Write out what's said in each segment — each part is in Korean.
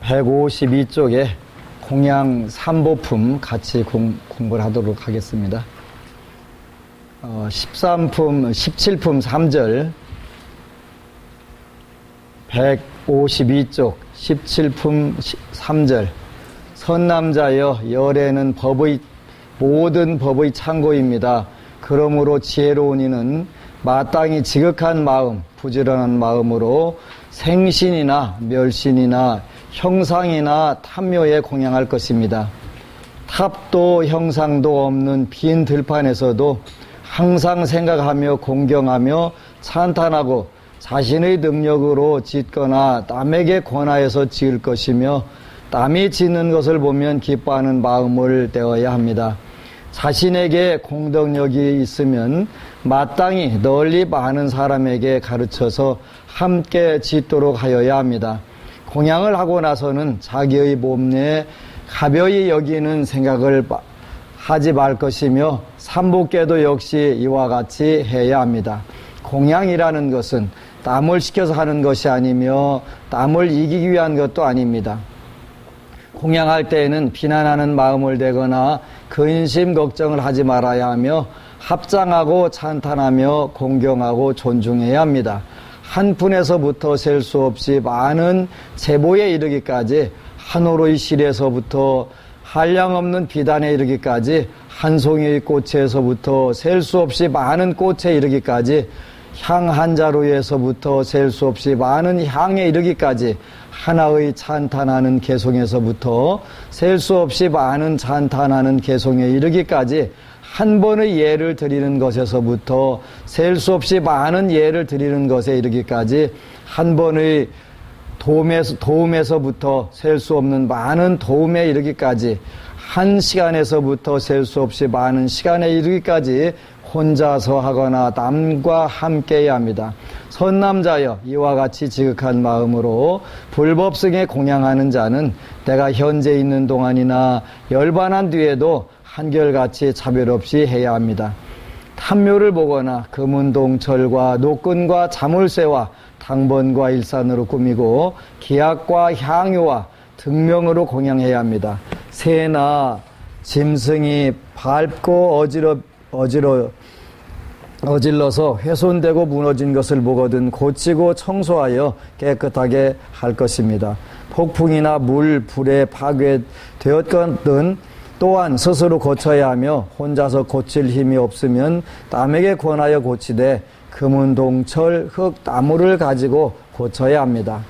152쪽에 공양 3보품 같이 공부를 하도록 하겠습니다. 17품 3절 152쪽 17품 3절 선남자여 열애는 모든 법의 창고입니다. 그러므로 지혜로운 이는 마땅히 지극한 마음, 부지런한 마음으로 생신이나 멸신이나 형상이나 탐묘에 공양할 것입니다. 탑도 형상도 없는 빈 들판에서도 항상 생각하며 공경하며 찬탄하고 자신의 능력으로 짓거나 남에게 권하여서 지을 것이며 남이 짓는 것을 보면 기뻐하는 마음을 떼어야 합니다. 자신에게 공덕력이 있으면 마땅히 널리 많은 사람에게 가르쳐서 함께 짓도록 하여야 합니다. 공양을 하고 나서는 자기의 몸 내에 가벼이 여기는 생각을 하지 말 것이며 삼복계도 역시 이와 같이 해야 합니다. 공양이라는 것은 남을 시켜서 하는 것이 아니며 남을 이기기 위한 것도 아닙니다. 공양할 때에는 비난하는 마음을 내거나 근심 걱정을 하지 말아야 하며 합장하고 찬탄하며 공경하고 존중해야 합니다. 한 푼에서부터 셀 수 없이 많은 제보에 이르기까지 한오로의 실에서부터 한량없는 비단에 이르기까지 한 송이의 꽃에서부터 셀 수 없이 많은 꽃에 이르기까지 향 한 자루에서부터 셀 수 없이 많은 향에 이르기까지 하나의 찬탄하는 개송에서부터 셀 수 없이 많은 찬탄하는 개송에 이르기까지 한 번의 예를 드리는 것에서부터 셀 수 없이 많은 예를 드리는 것에 이르기까지 한 번의 도움에서부터 셀 수 없는 많은 도움에 이르기까지 한 시간에서부터 셀 수 없이 많은 시간에 이르기까지 혼자서 하거나 남과 함께 해야 합니다. 선남자여 이와 같이 지극한 마음으로 불법승에 공양하는 자는 내가 현재 있는 동안이나 열반한 뒤에도 한결같이 차별 없이 해야 합니다. 탐묘를 보거나 금운동철과 노끈과 자물쇠와 당번과 일산으로 꾸미고 기약과 향유와 등명으로 공양해야 합니다. 새나 짐승이 밟고 어질러서 훼손되고 무너진 것을 보거든 고치고 청소하여 깨끗하게 할 것입니다. 폭풍이나 물, 불에 파괴되었거든 또한 스스로 고쳐야 하며 혼자서 고칠 힘이 없으면 남에게 권하여 고치되 금은 동철, 흙, 나무를 가지고 고쳐야 합니다.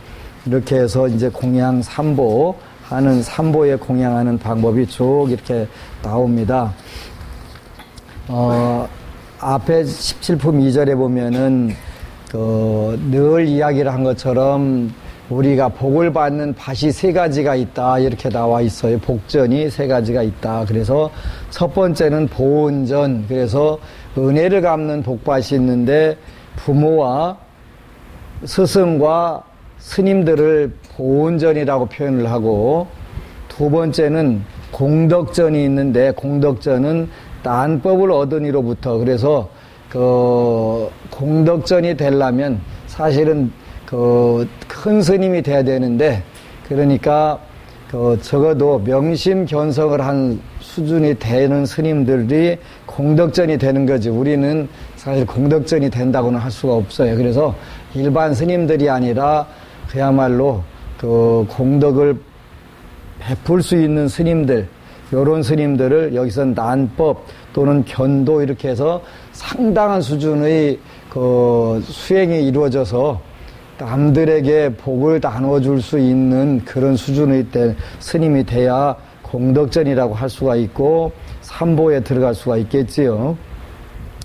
이렇게 해서 이제 공양 3보 하는 3보에 공양하는 방법이 쭉 이렇게 나옵니다. 앞에 17품 2절에 보면은 늘 이야기를 한 것처럼 우리가 복을 받는 밭이 3가지가 있다 이렇게 나와 있어요. 복전이 3가지가 있다. 그래서 첫 번째는 보은전, 그래서 은혜를 갚는 복밭이 있는데 부모와 스승과 스님들을 보은전이라고 표현을 하고, 두 번째는 공덕전이 있는데 공덕전은 난법을 얻은 이로부터, 그래서 공덕전이 되려면 사실은 큰 스님이 돼야 되는데, 그러니까 적어도 명심견성을 한 수준이 되는 스님들이 공덕전이 되는 거지, 우리는 사실 공덕전이 된다고는 할 수가 없어요. 그래서 일반 스님들이 아니라 그야말로 공덕을 베풀 수 있는 스님들, 요런 스님들을 여기서 난법 또는 견도 이렇게 해서 상당한 수준의 수행이 이루어져서 남들에게 복을 나눠줄 수 있는 그런 수준의 스님이 돼야 공덕전이라고 할 수가 있고 삼보에 들어갈 수가 있겠지요.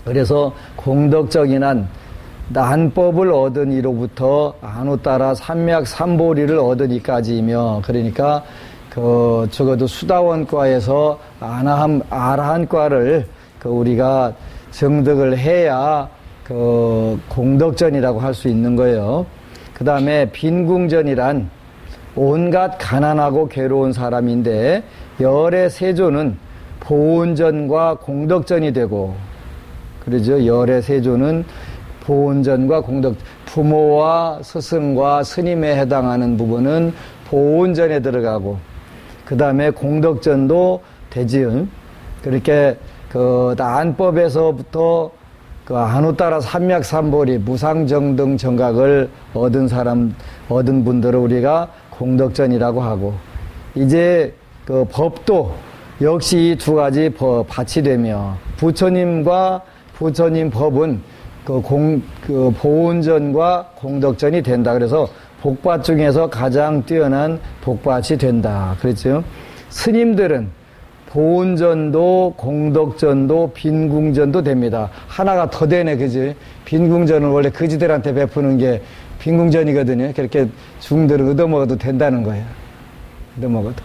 그래서 공덕전이란 난법을 얻은 이로부터 안후 따라 삼약 삼보리를 얻으니까지이며, 그러니까 적어도 수다원과에서 아라한과를 우리가 정득을 해야 공덕전이라고 할 수 있는 거예요. 그 다음에 빈궁전이란 온갖 가난하고 괴로운 사람인데, 열의 세조는 보은전과 공덕전이 되고, 그러죠. 열의 세조는 보은전과 부모와 스승과 스님에 해당하는 부분은 보훈전에 들어가고, 그 다음에 공덕전도 되지요. 그렇게 그 안법에서부터 그 한우 따라 삼맥삼보리 무상정등 정각을 얻은 분들을 우리가 공덕전이라고 하고, 이제 그 법도 역시 이 두 가지 밭이 되며, 부처님과 부처님 법은 그 보훈전과 공덕전이 된다. 그래서 복밭 중에서 가장 뛰어난 복밭이 된다. 그렇죠? 스님들은 보훈전도 공덕전도 빈궁전도 됩니다. 하나가 더 되네, 그지? 빈궁전을 원래 그지들한테 베푸는 게 빈궁전이거든요. 그렇게 중들은 얻어먹어도 된다는 거예요. 얻어먹어도.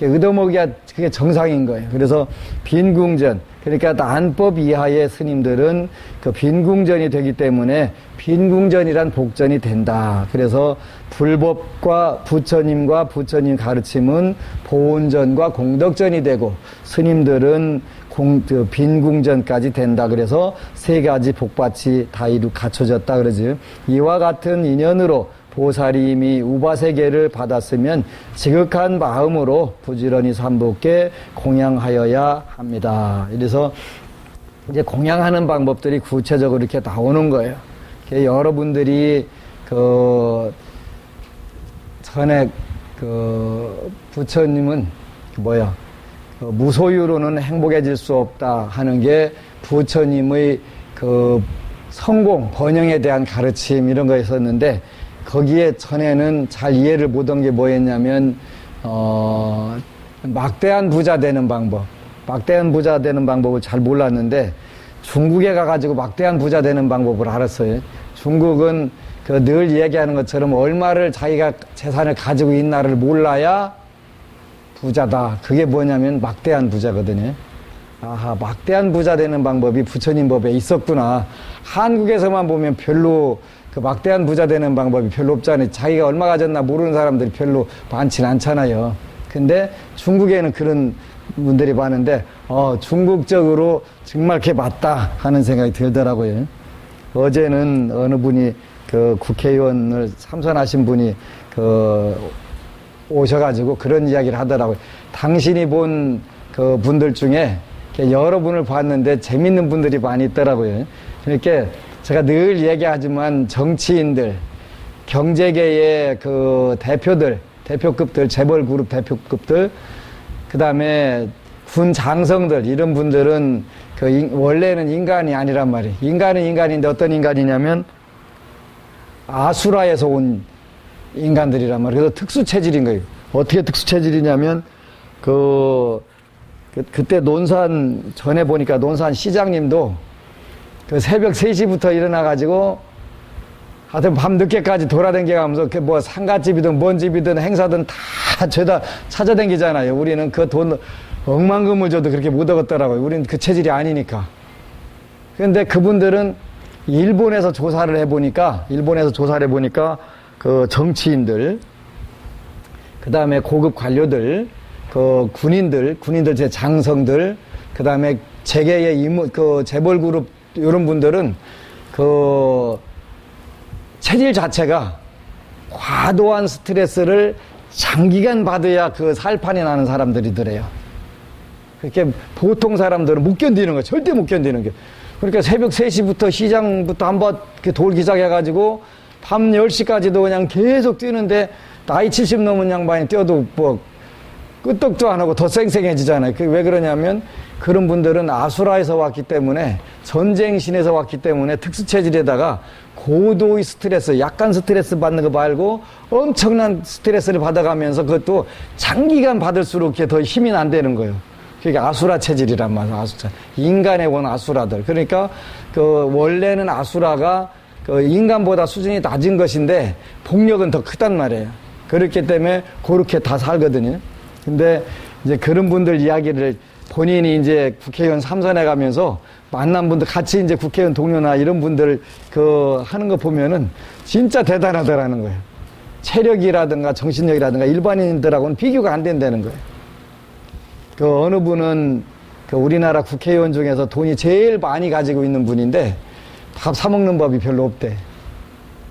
얻어먹어야 그게 정상인 거예요. 그래서 빈궁전, 그러니까 안법 이하의 스님들은 그 빈궁전이 되기 때문에 빈궁전이란 복전이 된다. 그래서 불법과 부처님과 부처님 가르침은 보훈전과 공덕전이 되고, 스님들은 빈궁전까지 된다. 그래서 세 가지 복밭이 다 갖춰졌다 그러지. 이와 같은 인연으로 보살님이 우바세계를 받았으면 지극한 마음으로 부지런히 삼복게 공양하여야 합니다. 그래서 이제 공양하는 방법들이 구체적으로 이렇게 나오는 거예요. 여러분들이 전에 부처님은 무소유로는 행복해질 수 없다 하는 게 부처님의 성공, 번영에 대한 가르침 이런 거 있었는데, 거기에 전에는 잘 이해를 못한 게 뭐였냐면, 막대한 부자 되는 방법. 막대한 부자 되는 방법을 잘 몰랐는데, 중국에 가가지고 막대한 부자 되는 방법을 알았어요. 중국은 늘 얘기하는 것처럼 얼마를 자기가 재산을 가지고 있나를 몰라야 부자다. 그게 뭐냐면 막대한 부자거든요. 아하, 막대한 부자 되는 방법이 부처님 법에 있었구나. 한국에서만 보면 별로 막대한 부자 되는 방법이 별로 없잖아요. 자기가 얼마 가졌나 모르는 사람들이 별로 많지는 않잖아요. 근데 중국에는 그런 분들이 많은데, 중국적으로 정말 그게 맞다 하는 생각이 들더라고요. 어제는 어느 분이 국회의원을 삼선하신 분이 오셔가지고 그런 이야기를 하더라고요. 당신이 본 분들 중에 여러 분을 봤는데 재밌는 분들이 많이 있더라고요. 그러니까 제가 늘 얘기하지만 정치인들, 경제계의 대표급들, 재벌그룹 대표급들, 그 다음에 군 장성들, 이런 분들은 원래는 인간이 아니란 말이에요. 인간은 인간인데 어떤 인간이냐면 아수라에서 온 인간들이란 말이에요. 그래서 특수체질인 거예요. 어떻게 특수체질이냐면, 그때 논산, 전에 보니까 논산 시장님도 새벽 3시부터 일어나가지고 하여튼 밤 늦게까지 돌아다니면서 상가집이든 뭔 집이든 행사든 다 죄다 찾아다니잖아요. 우리는 그 돈 억만금을 줘도 그렇게 못 얻었더라고요. 우리는 그 체질이 아니니까. 그런데 그분들은 일본에서 조사를 해보니까 정치인들, 그 다음에 고급 관료들, 군인들 제 장성들, 그 다음에 재계의 재벌그룹 이런 분들은 체질 자체가 과도한 스트레스를 장기간 받아야 살판이 나는 사람들이더래요. 그렇게 보통 사람들은 못 견디는 거예요. 절대 못 견디는 게. 그러니까 새벽 3시부터 시장부터 한번 돌기작해가지고 밤 10시까지도 그냥 계속 뛰는데, 나이 70 넘은 양반이 뛰어도 끄떡도 안 하고 더 쌩쌩해지잖아요. 그게 왜 그러냐면, 그런 분들은 아수라에서 왔기 때문에, 전쟁신에서 왔기 때문에 특수체질에다가 고도의 스트레스, 약간 스트레스 받는 거 말고 엄청난 스트레스를 받아가면서 그것도 장기간 받을수록 이렇게 더 힘이 안 되는 거예요. 그게 아수라 체질이란 말이에요. 인간의 원 아수라들. 그러니까 원래는 아수라가 인간보다 수준이 낮은 것인데 복력은 더 크단 말이에요. 그렇기 때문에 그렇게 다 살거든요. 근데 이제 그런 분들 이야기를 본인이 이제 국회의원 삼선해 가면서 만난 분들, 같이 이제 국회의원 동료나 이런 분들 하는 거 보면은 진짜 대단하더라는 거예요. 체력이라든가 정신력이라든가 일반인들하고는 비교가 안 된다는 거예요. 어느 분은 우리나라 국회의원 중에서 돈이 제일 많이 가지고 있는 분인데 밥 사먹는 법이 별로 없대.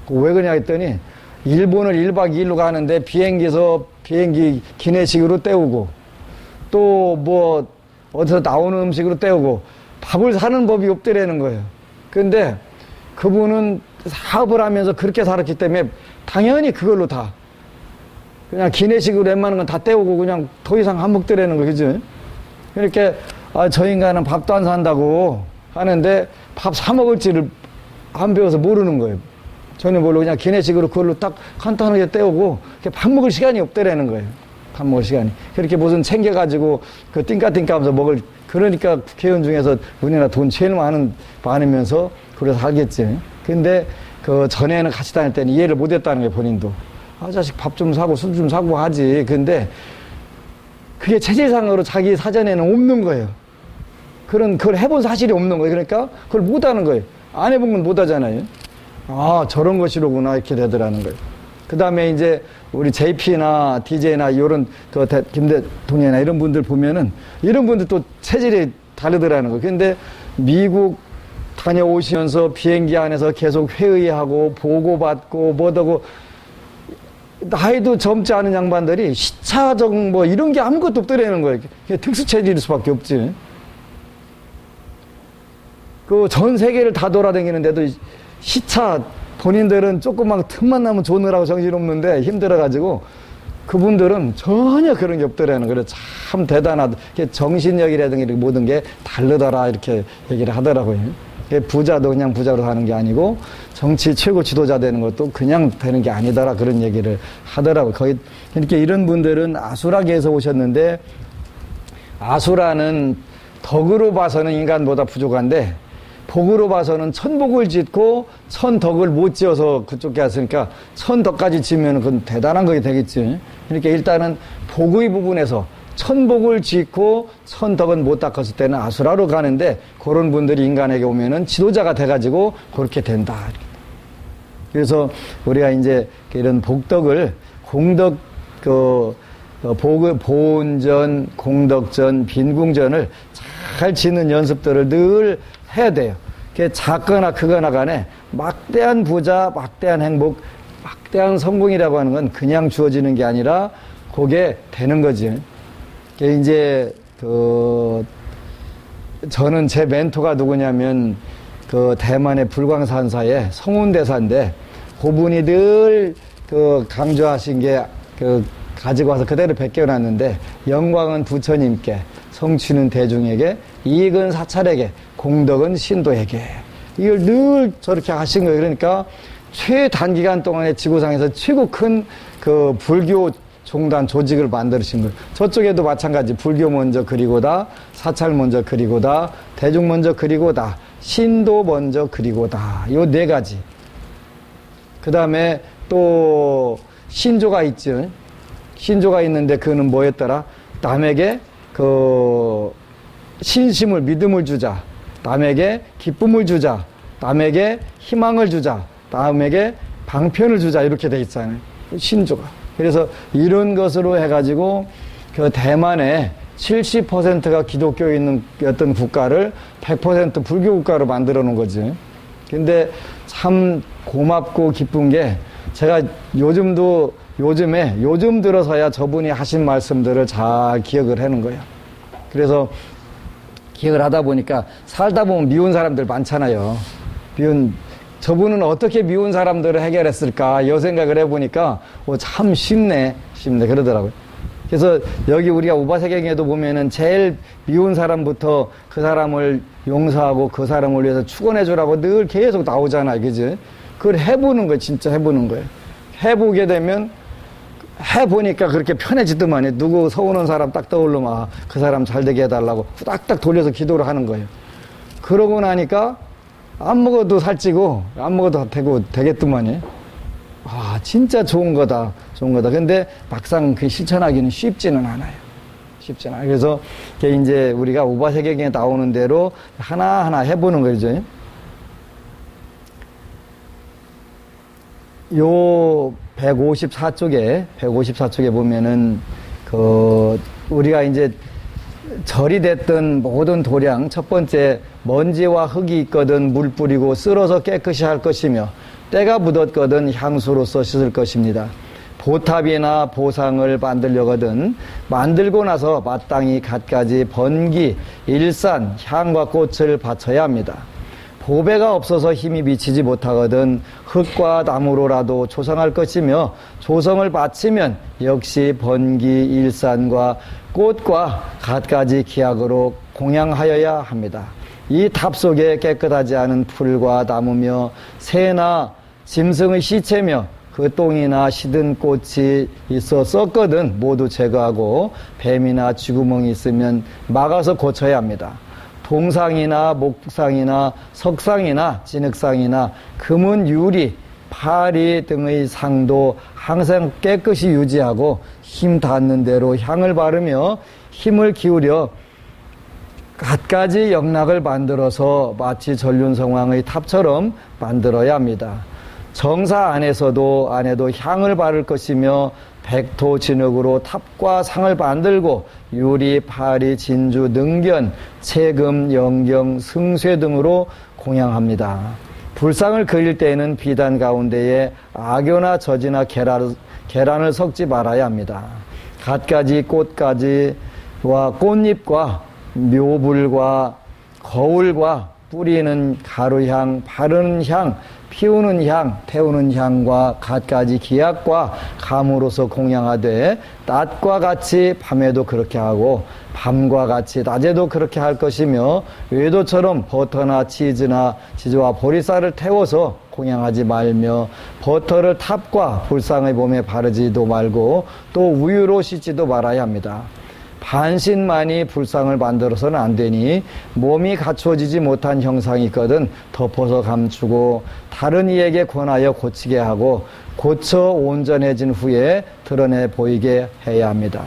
왜 그러냐 했더니 일본을 1박 2일로 가는데 비행기 기내식으로 때우고 또 뭐 어디서 나오는 음식으로 때우고 밥을 사는 법이 없더라는 거예요. 근데 그분은 사업을 하면서 그렇게 살았기 때문에 당연히 그걸로 다 그냥 기내식으로 웬만한 건 다 때우고 그냥 더 이상 안 먹더라는 거예요. 그죠? 이렇게 저 인간은 밥도 안 산다고 하는데 밥 사 먹을지를 안 배워서 모르는 거예요. 전혀 모르고 그냥 기내식으로 그걸로 딱 간단하게 때우고 밥 먹을 시간이 없더라는 거예요. 밥 먹을 시간이. 그렇게 무슨 챙겨가지고 그 띵까띵까 하면서 먹을, 그러니까 국회의원 중에서 우리나라 돈 제일 많으면서 그래서 살겠지. 근데 그 전에는 같이 다닐 때는 이해를 못 했다는 거예요, 본인도. 자식 밥 좀 사고 술 좀 사고 하지. 근데 그게 체질상으로 자기 사전에는 없는 거예요. 그걸 해본 사실이 없는 거예요. 그러니까 그걸 못 하는 거예요. 안 해본 건 못 하잖아요. 저런 것이로구나, 이렇게 되더라는 거예요. 그 다음에 이제 우리 JP나 DJ나 이런 김 대통령이나 이런 분들 보면은 이런 분들 또 체질이 다르더라는 거예요. 근데 미국 다녀오시면서 비행기 안에서 계속 회의하고 보고받고 뭐더고 나이도 젊지 않은 양반들이 시차적 뭐 이런 게 아무것도 없더라는 거예요. 특수 체질일 수밖에 없지. 그 전 세계를 다 돌아다니는데도 시차 본인들은 조금만 틈만 나면 조느라고 정신없는데 힘들어가지고 그분들은 전혀 그런 게 없더라는 거예요. 참 대단하다. 정신력이라든가 모든 게 다르더라 이렇게 얘기를 하더라고요. 부자도 그냥 부자로 사는 게 아니고 정치 최고 지도자 되는 것도 그냥 되는 게 아니더라 그런 얘기를 하더라고요. 거의 그러니까 이런 분들은 아수라계에서 오셨는데 아수라는 덕으로 봐서는 인간보다 부족한데 복으로 봐서는 천복을 짓고 천덕을 못 지어서 그쪽에 왔으니까 천덕까지 지으면 그건 대단한 거게 되겠지. 그러니까 일단은 복의 부분에서 천복을 짓고 천덕은 못 닦았을 때는 아수라로 가는데 그런 분들이 인간에게 오면은 지도자가 돼가지고 그렇게 된다. 그래서 우리가 이제 이런 복덕을 공덕 보온전, 공덕전, 빈궁전을 잘 짓는 연습들을 늘 해야 돼요. 그게 작거나 크거나 간에 막대한 부자, 막대한 행복, 막대한 성공이라고 하는 건 그냥 주어지는 게 아니라 그게 되는 거지. 그게 이제 저는 제 멘토가 누구냐면 대만의 불광산사의 성운대사인데 그분이 늘 강조하신 게 가지고 와서 그대로 베껴놨는데 영광은 부처님께, 성취는 대중에게, 이익은 사찰에게, 공덕은 신도에게. 이걸 늘 저렇게 하신 거예요. 그러니까 최단기간 동안에 지구상에서 최고 큰 불교 종단 조직을 만드신 거예요. 저쪽에도 마찬가지. 불교 먼저 그리고다, 사찰 먼저 그리고다, 대중 먼저 그리고다, 신도 먼저 그리고다. 요 네 가지. 그 다음에 또 신조가 있죠. 신조가 있는데 그는 뭐였더라? 남에게 신심을, 믿음을 주자. 남에게 기쁨을 주자. 남에게 희망을 주자. 남에게 방편을 주자. 이렇게 돼 있잖아요. 신조가. 그래서 이런 것으로 해가지고 대만에 70%가 기독교 있는 어떤 국가를 100% 불교 국가로 만들어 놓은 거지. 근데 참 고맙고 기쁜 게 제가 요즘 들어서야 저분이 하신 말씀들을 잘 기억을 하는 거예요. 그래서 기억을 하다 보니까 살다 보면 미운 사람들 많잖아요. 저분은 어떻게 미운 사람들을 해결했을까 이 생각을 해보니까 참 쉽네 그러더라고요. 그래서 여기 우리가 우바세경에도 보면은 제일 미운 사람부터 그 사람을 용서하고 그 사람을 위해서 축원해주라고 늘 계속 나오잖아요. 그지? 그걸 해보는 거예요. 진짜 해보는 거예요. 해보게 되면 해보니까 그렇게 편해지더만요. 누구 서운한 사람 딱 떠오르면 그 사람 잘 되게 해달라고 딱딱 돌려서 기도를 하는 거예요. 그러고 나니까 안 먹어도 살찌고 안 먹어도 되겠더만요. 진짜 좋은 거다. 근데 막상 그 실천하기는 쉽지는 않아요. 그래서 이제 우리가 우바세경에 나오는 대로 하나하나 해보는 거죠. 요 154쪽에 보면은 우리가 이제 절이 됐던 모든 도량, 첫 번째 먼지와 흙이 있거든 물 뿌리고 쓸어서 깨끗이 할 것이며 때가 묻었거든 향수로서 씻을 것입니다. 보탑이나 보상을 만들려거든 만들고 나서 마땅히 갖가지 번기, 일산, 향과 꽃을 바쳐야 합니다. 보배가 없어서 힘이 미치지 못하거든 흙과 나무로라도 조성할 것이며 조성을 바치면 역시 번기, 일산과 꽃과 갖가지 기약으로 공양하여야 합니다. 이 탑 속에 깨끗하지 않은 풀과 나무며 새나 짐승의 시체며 그 똥이나 시든 꽃이 있어 썩거든 모두 제거하고 뱀이나 쥐구멍이 있으면 막아서 고쳐야 합니다. 동상이나 목상이나 석상이나 진흙상이나 금은 유리, 파리 등의 상도 항상 깨끗이 유지하고 힘 닿는 대로 향을 바르며 힘을 기울여 갖가지 영락을 만들어서 마치 전륜성왕의 탑처럼 만들어야 합니다. 정사 안에도 향을 바를 것이며 백토 진흙으로 탑과 상을 만들고 유리, 파리, 진주, 능견, 채금, 영경, 승쇠 등으로 공양합니다. 불상을 그릴 때에는 비단 가운데에 악교나 젖이나 계란을 섞지 말아야 합니다. 갖가지 꽃가지와 꽃잎과 묘불과 거울과 뿌리는 가루향, 바르는 향, 피우는 향, 태우는 향과 갖가지 기약과 감으로서 공양하되 낮과 같이 밤에도 그렇게 하고 밤과 같이 낮에도 그렇게 할 것이며 외도처럼 버터나 치즈와 보리쌀을 태워서 공양하지 말며 버터를 탑과 불상의 몸에 바르지도 말고 또 우유로 씻지도 말아야 합니다. 반신만이 불상을 만들어서는 안 되니 몸이 갖추어지지 못한 형상이 있거든 덮어서 감추고 다른 이에게 권하여 고치게 하고 고쳐 온전해진 후에 드러내 보이게 해야 합니다.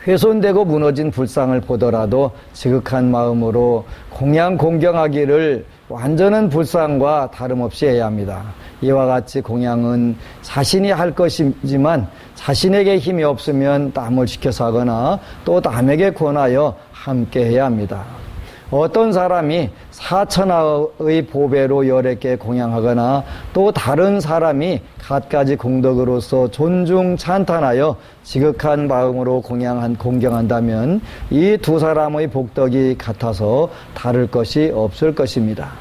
훼손되고 무너진 불상을 보더라도 지극한 마음으로 공양하기를 완전한 불상과 다름없이 해야 합니다. 이와 같이 공양은 자신이 할 것이지만 자신에게 힘이 없으면 남을 시켜서 하거나 또 남에게 권하여 함께 해야 합니다. 어떤 사람이 4천하의 보배로 여러 개 공양하거나 또 다른 사람이 갖가지 공덕으로서 존중 찬탄하여 지극한 마음으로 공경한다면 이 두 사람의 복덕이 같아서 다를 것이 없을 것입니다.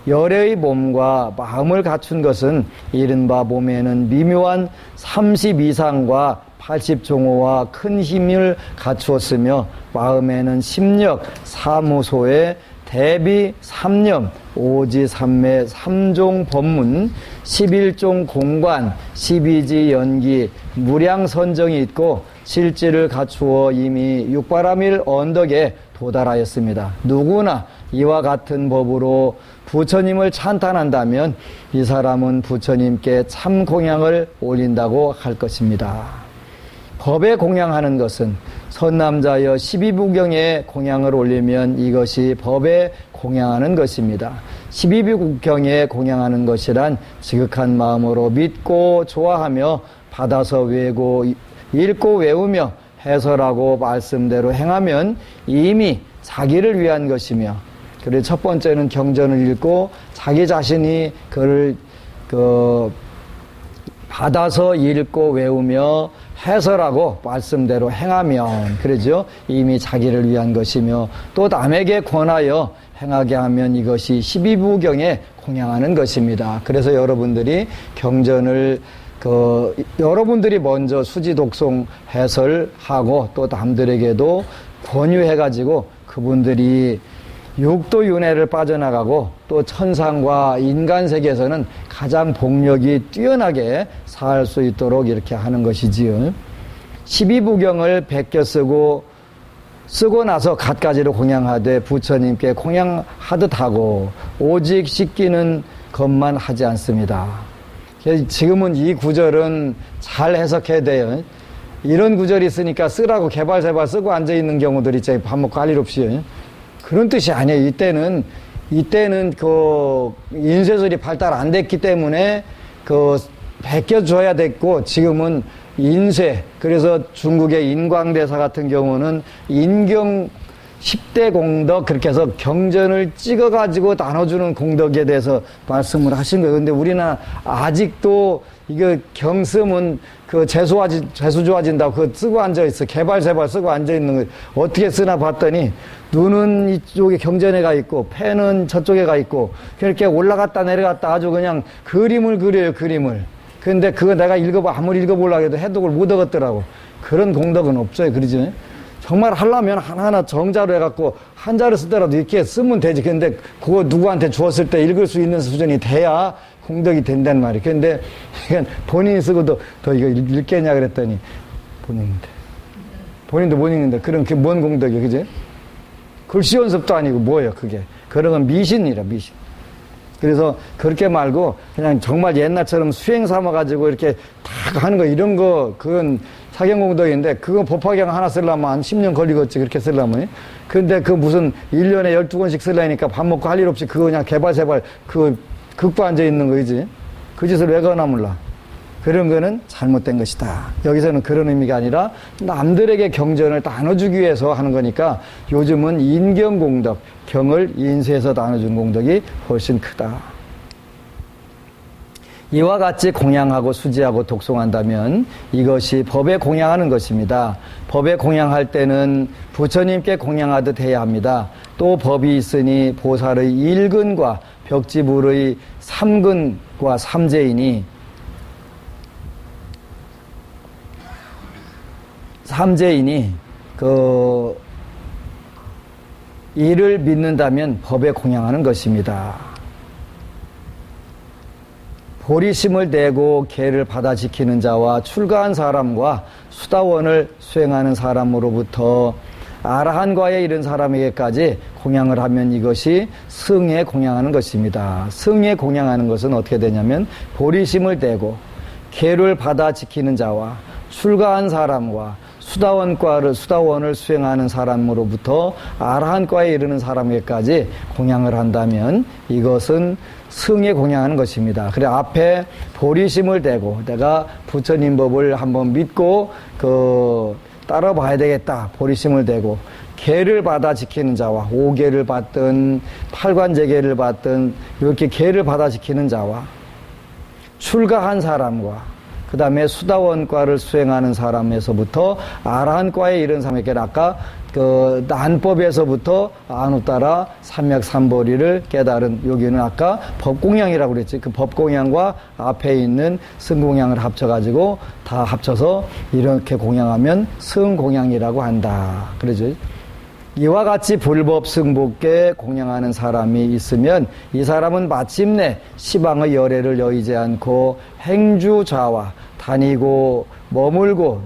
열의 몸과 마음을 갖춘 것은 이른바 몸에는 미묘한 32상과 80종호와 큰 힘을 갖추었으며 마음에는 심력, 사무소에 대비 3념, 오지 3매 3종 법문, 11종 공관, 12지 연기, 무량 선정이 있고 실질을 갖추어 이미 육바라밀 언덕에 도달하였습니다. 누구나 이와 같은 법으로 부처님을 찬탄한다면 이 사람은 부처님께 참 공양을 올린다고 할 것입니다. 법에 공양하는 것은 선남자여 12부경에 공양을 올리면 이것이 법에 공양하는 것입니다. 12부경에 공양하는 것이란 지극한 마음으로 믿고 좋아하며 받아서 외고 읽고 외우며 해설하고 말씀대로 행하면 이미 자기를 위한 것이며, 그리고 첫 번째는 경전을 읽고 자기 자신이 그를 받아서 읽고 외우며 해설하고 말씀대로 행하면, 그러죠? 이미 자기를 위한 것이며 또 남에게 권하여 행하게 하면 이것이 12부경에 공양하는 것입니다. 그래서 여러분들이 경전을 여러분들이 먼저 수지독송 해설하고 또 남들에게도 권유해가지고 그분들이 육도윤회를 빠져나가고 또 천상과 인간 세계에서는 가장 복력이 뛰어나게 살 수 있도록 이렇게 하는 것이지요. 12부경을 베껴 쓰고 나서 갖가지로 공양하되 부처님께 공양하듯 하고 오직 씻기는 것만 하지 않습니다. 지금은 이 구절은 잘 해석해야 돼요. 이런 구절이 있으니까 쓰라고 개발세발 쓰고 앉아있는 경우들 있잖아요. 밥 먹고 할 일 없이. 그런 뜻이 아니에요. 이때는 인쇄술이 발달 안 됐기 때문에 베껴줘야 됐고, 지금은 인쇄, 그래서 중국의 인광대사 같은 경우는 인경 10대 공덕 그렇게 해서 경전을 찍어가지고 나눠주는 공덕에 대해서 말씀을 하신 거예요. 근데 우리는 아직도 이거 경쓰면 그 재수 좋아진다고 그거 쓰고 앉아있어. 개발세발 쓰고 앉아있는 거 어떻게 쓰나 봤더니 눈은 이쪽에 경전에 가 있고 펜은 저쪽에 가 있고 그렇게 올라갔다 내려갔다 아주 그냥 그림을 그려요, 그림을. 근데 그거 내가 아무리 읽어보려고 해도 해독을 못 얻었더라고. 그런 공덕은 없어요, 그러지? 정말 하려면 하나하나 정자로 해갖고 한자를 쓰더라도 이렇게 쓰면 되지. 근데 그거 누구한테 주었을 때 읽을 수 있는 수준이 돼야 공덕이 된단 말이에요. 근데 본인이 쓰고도 더 이거 읽겠냐 그랬더니 본인도 못 읽는데 그럼 그게 뭔 공덕이에요, 그지? 글씨 연습도 아니고 뭐예요, 그게. 그런 건 미신이라, 미신. 그래서 그렇게 말고 그냥 정말 옛날처럼 수행 삼아가지고 이렇게 딱 하는 거 이런 거 그건 사경공덕인데 그거 법화경 하나 쓰려면 한 10년 걸리겠지, 그렇게 쓰려면. 근데 그 무슨 1년에 12권씩 쓰려니까 밥 먹고 할 일 없이 그거 그냥 개발세발 극부 앉아있는 거지. 그 짓을 왜 거나 몰라. 그런 거는 잘못된 것이다. 여기서는 그런 의미가 아니라 남들에게 경전을 나눠주기 위해서 하는 거니까 요즘은 인경공덕, 경을 인쇄해서 나눠준 공덕이 훨씬 크다. 이와 같이 공양하고 수지하고 독송한다면 이것이 법에 공양하는 것입니다. 법에 공양할 때는 부처님께 공양하듯 해야 합니다. 또 법이 있으니 보살의 1근과 벽지불의 3근과 3제이니 이를 믿는다면 법에 공양하는 것입니다. 보리심을 내고 계를 받아 지키는 자와 출가한 사람과 수다원을 수행하는 사람으로부터 아라한과에 이른 사람에게까지 공양을 하면 이것이 승에 공양하는 것입니다. 승에 공양하는 것은 어떻게 되냐면 보리심을 내고 계를 받아 지키는 자와 출가한 사람과 수다원을 수행하는 사람으로부터 아라한과에 이르는 사람에게까지 공양을 한다면 이것은 승에 공양하는 것입니다. 그래 앞에 보리심을 대고 내가 부처님 법을 한번 믿고 따라봐야 되겠다. 보리심을 대고 계를 받아 지키는 자와 5계를 받든 8관제계를 받든 이렇게 계를 받아 지키는 자와 출가한 사람과 그 다음에 수다원과를 수행하는 사람에서부터 아라한과에 이른 사람에게 아까 난법에서부터 안우따라 삼맥삼보리를 깨달은 여기는 아까 법공양이라고 그랬지. 그 법공양과 앞에 있는 승공양을 합쳐가지고 다 합쳐서 이렇게 공양하면 승공양이라고 한다. 그러죠. 이와 같이 불법 승복계 공양하는 사람이 있으면 이 사람은 마침내 시방의 열애를 여의지 않고 행주좌와 다니고 머물고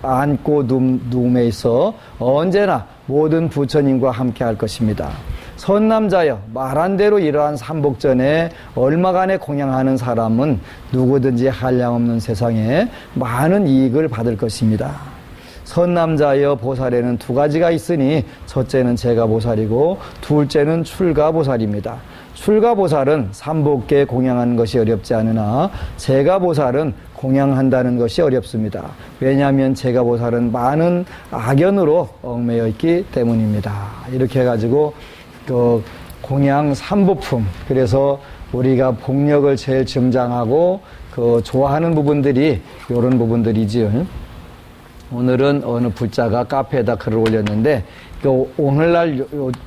앉고 누움에 있어 언제나 모든 부처님과 함께 할 것입니다. 선남자여 말한 대로 이러한 삼복전에 얼마간에 공양하는 사람은 누구든지 한량없는 세상에 많은 이익을 받을 것입니다. 선남자여 보살에는 두 가지가 있으니 첫째는 제가보살이고 둘째는 출가보살입니다. 출가보살은 삼복계 공양하는 것이 어렵지 않으나 제가보살은 공양한다는 것이 어렵습니다. 왜냐하면 제가보살은 많은 악연으로 얽매여 있기 때문입니다. 이렇게 해가지고 공양 삼부품, 그래서 우리가 복력을 제일 증장하고 좋아하는 부분들이 이런 부분들이지요. 오늘은 어느 불자가 카페에다 글을 올렸는데 오늘날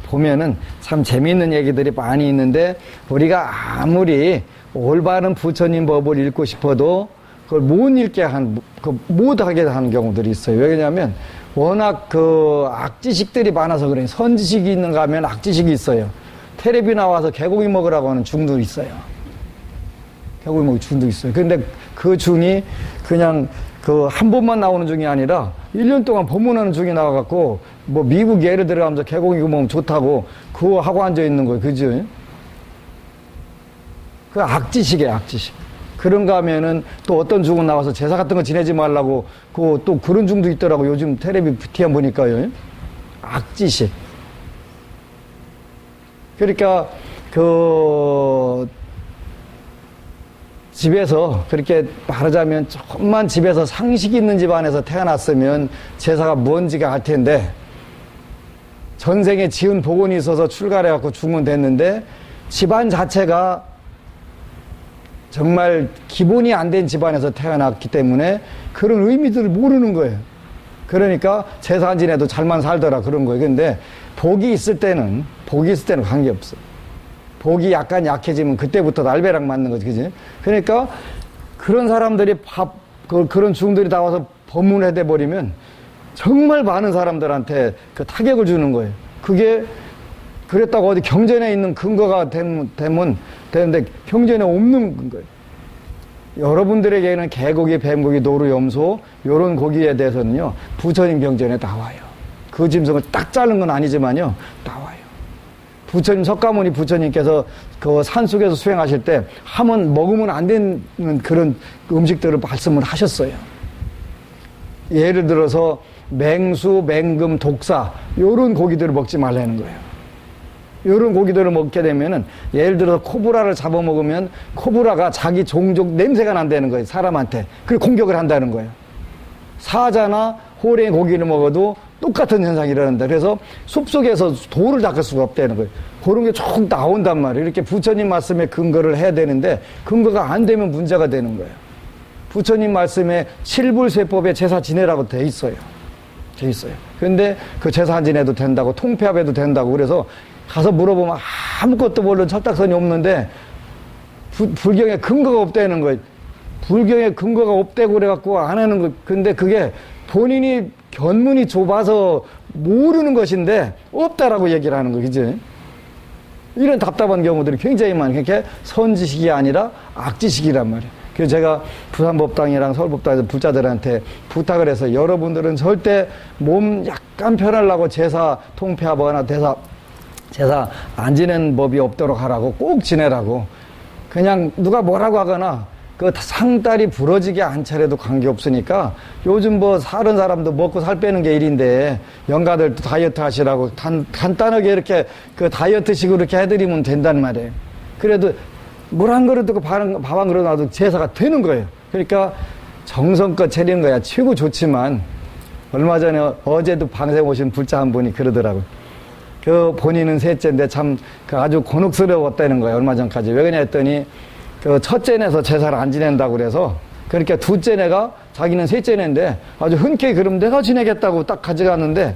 보면은 참 재미있는 얘기들이 많이 있는데 우리가 아무리 올바른 부처님 법을 읽고 싶어도 그걸 못 읽게 못하게 하는 경우들이 있어요. 왜냐하면 워낙 악지식들이 많아서 그래요. 선지식이 있는가 하면 악지식이 있어요. 텔레비 나와서 개고기 먹으라고 하는 중도 있어요. 개고기 먹을 중도 있어요. 근데 그 중이 그냥 한 번만 나오는 중이 아니라 1년 동안 법문하는 중이 나와갖고 미국 예를 들어가면서 개고기 먹으면 좋다고 그거 하고 앉아있는 거예요. 그죠? 그 악지식이에요, 악지식. 그런가 하면은 또 어떤 중은 나와서 제사 같은 거 지내지 말라고 또 그런 중도 있더라고. 요즘 텔레비 TV만 보니까요. 악지식. 그러니까 집에서 그렇게 말하자면 조금만 집에서 상식 있는 집안에서 태어났으면 제사가 뭔지가 알 텐데 전생에 지은 복원이 있어서 출가해갖고 죽으면 됐는데 집안 자체가 정말 기본이 안 된 집안에서 태어났기 때문에 그런 의미들을 모르는 거예요. 그러니까 제사 안 지내도 잘만 살더라 그런 거예요. 근데 복이 있을 때는 관계없어. 복이 약간 약해지면 그때부터 날벼락 맞는 거지, 그지? 그러니까 그런 사람들이 그런 중들이 다 와서 법문을 해대버리면 정말 많은 사람들한테 그 타격을 주는 거예요. 그게 그랬다고 어디 경전에 있는 근거가 되면 되는데 경전에 없는 거예요. 여러분들에게는 개고기, 뱀고기, 노루, 염소 이런 고기에 대해서는요 부처님 경전에 나와요. 그 짐승을 딱 자른 건 아니지만요 나와요. 부처님 석가모니 부처님께서 그 산속에서 수행하실 때 하면 먹으면 안 되는 그런 음식들을 말씀을 하셨어요. 예를 들어서 맹수, 맹금, 독사 이런 고기들을 먹지 말라는 거예요. 이런 고기들을 먹게 되면은 예를 들어서 코브라를 잡아먹으면 코브라가 자기 종족 냄새가 난다는 거예요. 사람한테. 그리고 공격을 한다는 거예요. 사자나 호랭이 고기를 먹어도 똑같은 현상이 일어난다. 그래서 숲속에서 돌을 닦을 수가 없다는 거예요. 그런 게 쭉 나온단 말이에요. 이렇게 부처님 말씀에 근거를 해야 되는데 근거가 안 되면 문제가 되는 거예요. 부처님 말씀에 칠불세법에 제사 지내라고 돼 있어요. 그런데 그 제사 안 지내도 된다고 통폐합해도 된다고 그래서 가서 물어보면 아무것도 모르는 철딱선이 없는데 불경에 근거가 없다는 거예요. 불경에 근거가 없다고 그래갖고 안 하는 거. 근데 그게 본인이 견문이 좁아서 모르는 것인데 없다라고 얘기를 하는 거, 그지? 이런 답답한 경우들이 굉장히 많아요. 그러니까 선지식이 아니라 악지식이란 말이에요. 그래서 제가 부산법당이랑 서울법당에서 부자들한테 부탁을 해서 여러분들은 절대 몸 약간 편하려고 제사 통폐하거나 제사 안 지내는 법이 없도록 하라고 꼭 지내라고. 그냥 누가 뭐라고 하거나 그 상다리 부러지게 안 차려도 관계없으니까 요즘 뭐 사는 사람도 먹고 살 빼는 게 일인데 영가들도 다이어트 하시라고 간단하게 이렇게 그 다이어트식으로 이렇게 해드리면 된단 말이에요. 그래도 물 한 그릇 듣고 밥 한 그릇 놔도 제사가 되는 거예요. 그러니까 정성껏 차리는 거야 최고 좋지만 얼마 전에 어제도 방생 오신 불자 한 분이 그러더라고요. 그 본인은 셋째인데 참 그 아주 곤혹스러웠다는 거예요. 얼마 전까지. 왜 그러냐 했더니 그 첫째 내서 제사를 안 지낸다고 그래서 그러니까 둘째 내가 자기는 셋째 내인데 아주 흔쾌히 그럼 내가 지내겠다고 딱 가져갔는데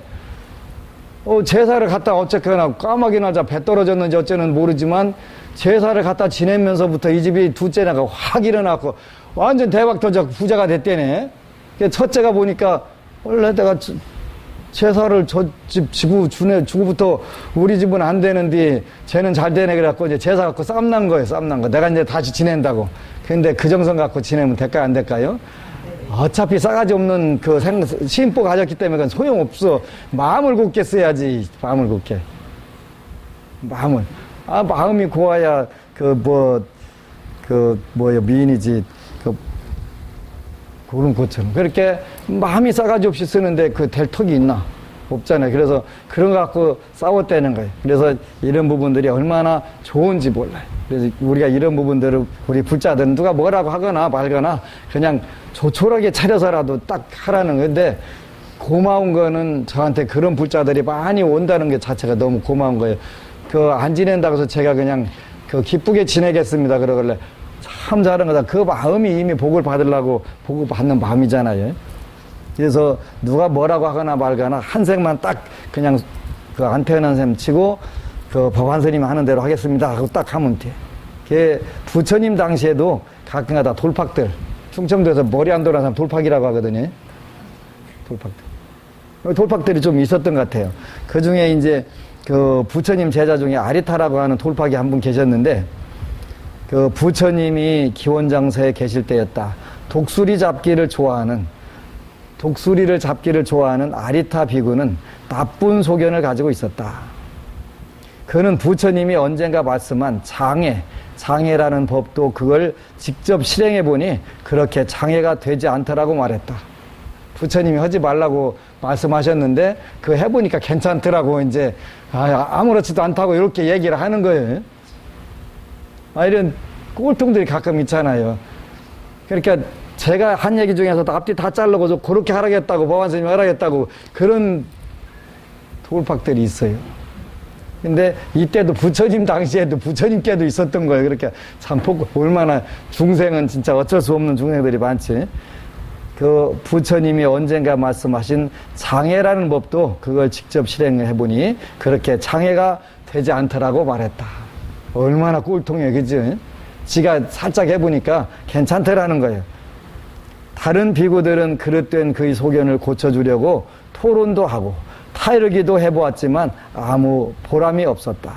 제사를 갖다 어쨌거나 까마귀 나자 배 떨어졌는지 어쩌는 모르지만 제사를 갖다 지내면서부터 이 집이 둘째 내가 확 일어났고 완전 대박 터져 부자가 됐대네. 첫째가 보니까 원래 내가 제사를 저 집 주고부터 우리 집은 안 되는데 쟤는 잘 되네 그래갖고 이제 제사 갖고 쌈난 거예요. 쌈난 거. 내가 이제 다시 지낸다고. 근데 그 정성 갖고 지내면 될까요? 안 될까요? 어차피 싸가지 없는 그 심보 가졌기 때문에 그건 소용없어. 마음을 곱게 써야지. 마음을 곱게. 마음이 고와야 미인이지. 그런 것처럼. 그렇게 마음이 싸가지 없이 쓰는데 그 될 턱이 있나? 없잖아요. 그래서 그런 거 갖고 싸웠다는 거예요. 그래서 이런 부분들이 얼마나 좋은지 몰라요. 그래서 우리가 이런 부분들을 우리 불자들은 누가 뭐라고 하거나 말거나 그냥 조촐하게 차려서라도 딱 하라는 건데 고마운 거는 저한테 그런 불자들이 많이 온다는 게 자체가 너무 고마운 거예요. 안 지낸다고 해서 제가 그냥 기쁘게 지내겠습니다. 그러길래 참 잘한 거다. 그 마음이 이미 복을 받으려고 복을 받는 마음이잖아요. 그래서 누가 뭐라고 하거나 말거나 한 생만 딱 그냥 안 태어난 셈 치고 법안 스님이 하는 대로 하겠습니다 하고 딱 하면 돼. 그게 부처님 당시에도 가끔가다 돌팍들 충청도에서 머리 안 돌아간 사람 돌팍이라고 하거든요. 돌팍들이 좀 있었던 것 같아요. 그 중에 이제 부처님 제자 중에 아리타라고 하는 돌팍이 한 분 계셨는데 부처님이 기원장서에 계실 때였다. 독수리를 잡기를 좋아하는 아리타 비구는 나쁜 소견을 가지고 있었다. 그는 부처님이 언젠가 말씀한 장애라는 법도 그걸 직접 실행해 보니 그렇게 장애가 되지 않더라고 말했다. 부처님이 하지 말라고 말씀하셨는데 그거 해보니까 괜찮더라고. 이제 아무렇지도 않다고 이렇게 얘기를 하는 거예요. 이런 꼴통들이 가끔 있잖아요. 그러니까 제가 한 얘기 중에서도 앞뒤 다 자르고 그렇게 하라겠다고 법안 스님이 하라겠다고 그런 돌팍들이 있어요. 근데 이때도 부처님 당시에도 부처님께도 있었던 거예요. 그렇게 참 얼마나 중생은 진짜 어쩔 수 없는 중생들이 많지. 그 부처님이 언젠가 말씀하신 장애라는 법도 그걸 직접 실행해 보니 그렇게 장애가 되지 않더라고 말했다. 얼마나 꼴통이에요, 그지? 지가 살짝 해보니까 괜찮더라는 거예요. 다른 비구들은 그릇된 그의 소견을 고쳐주려고 토론도 하고 타이르기도 해보았지만 아무 보람이 없었다.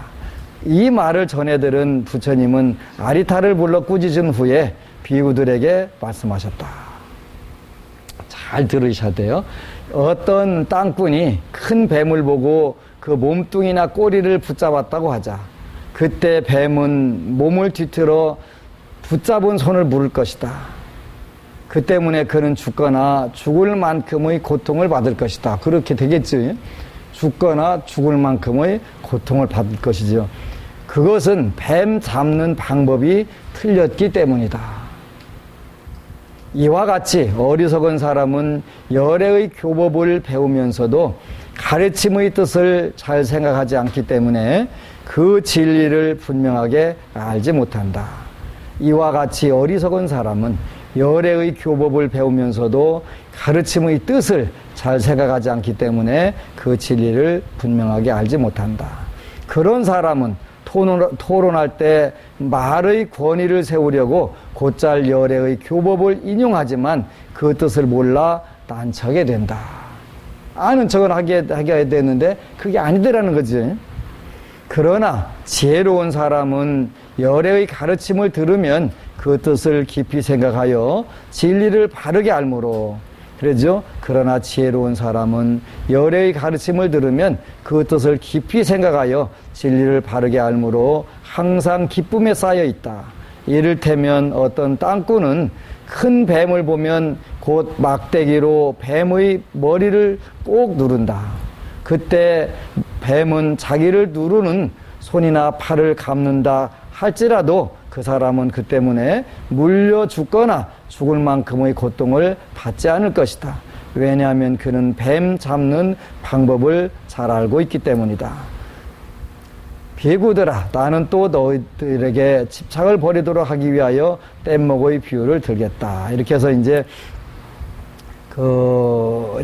이 말을 전해들은 부처님은 아리타를 불러 꾸짖은 후에 비구들에게 말씀하셨다. 잘 들으셔야 돼요. 어떤 땅꾼이 큰 뱀을 보고 그 몸뚱이나 꼬리를 붙잡았다고 하자. 그때 뱀은 몸을 뒤틀어 붙잡은 손을 물을 것이다. 그 때문에 그는 죽거나 죽을 만큼의 고통을 받을 것이다. 그렇게 되겠지. 죽거나 죽을 만큼의 고통을 받을 것이죠. 그것은 뱀 잡는 방법이 틀렸기 때문이다. 이와 같이 어리석은 사람은 열애의 교법을 배우면서도 가르침의 뜻을 잘 생각하지 않기 때문에 그 진리를 분명하게 알지 못한다. 이와 같이 어리석은 사람은 열애의 교법을 배우면서도 가르침의 뜻을 잘 생각하지 않기 때문에 그 진리를 분명하게 알지 못한다. 그런 사람은 토론할 때 말의 권위를 세우려고 곧잘 열애의 교법을 인용하지만 그 뜻을 몰라 난처하게 된다. 아는 척은 하게 되는데 그게 아니더라는 거지. 그러나 지혜로운 사람은 열애의 가르침을 들으면 그 뜻을 깊이 생각하여 진리를 바르게 알므로, 그러죠? 그러나 지혜로운 사람은 열애의 가르침을 들으면 그 뜻을 깊이 생각하여 진리를 바르게 알므로 항상 기쁨에 쌓여 있다. 이를테면 어떤 땅꾼은 큰 뱀을 보면 곧 막대기로 뱀의 머리를 꼭 누른다. 그때 뱀은 자기를 누르는 손이나 팔을 감는다 할지라도 그 사람은 그 때문에 물려 죽거나 죽을 만큼의 고통을 받지 않을 것이다. 왜냐하면 그는 뱀 잡는 방법을 잘 알고 있기 때문이다. 비구들아, 나는 또 너희들에게 집착을 버리도록 하기 위하여 뗏목의 비유를 들겠다. 이렇게 해서 이제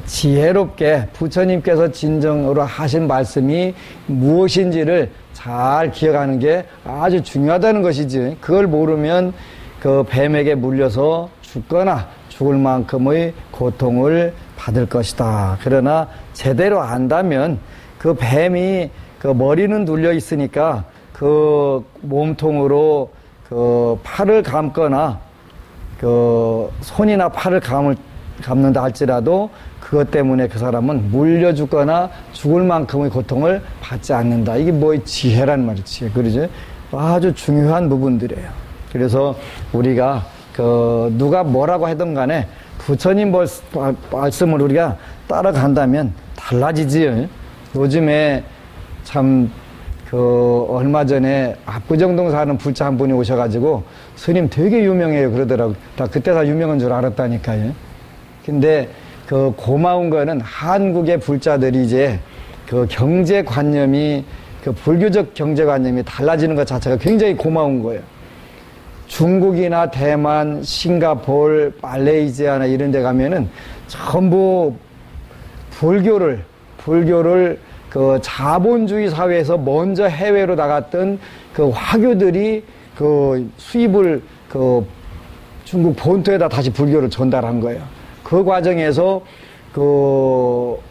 지혜롭게 부처님께서 진정으로 하신 말씀이 무엇인지를 잘 기억하는 게 아주 중요하다는 것이지. 그걸 모르면 그 뱀에게 물려서 죽거나 죽을 만큼의 고통을 받을 것이다. 그러나 제대로 안다면 그 뱀이 그 머리는 눌려 있으니까 그 몸통으로 그 팔을 감거나 그 손이나 팔을 감는다 할지라도 그것 때문에 그 사람은 물려 죽거나 죽을 만큼의 고통을 받지 않는다. 이게 뭐의 지혜란 말이지. 그러지? 아주 중요한 부분들이에요. 그래서 우리가 누가 뭐라고 하든 간에 부처님 말씀을 우리가 따라간다면 달라지지. 요즘에 참 얼마 전에 압구정동 사는 불자 한 분이 오셔가지고 스님 되게 유명해요 그러더라고요. 나 그때 다 유명한 줄 알았다니까요. 근데 고마운 거는 한국의 불자들이 이제 경제관념이 불교적 경제관념이 달라지는 것 자체가 굉장히 고마운 거예요. 중국이나 대만, 싱가포르, 말레이시아나 이런 데 가면은 전부 불교를 자본주의 사회에서 먼저 해외로 나갔던 화교들이 수입을 중국 본토에다 다시 불교를 전달한 거예요. 그 과정에서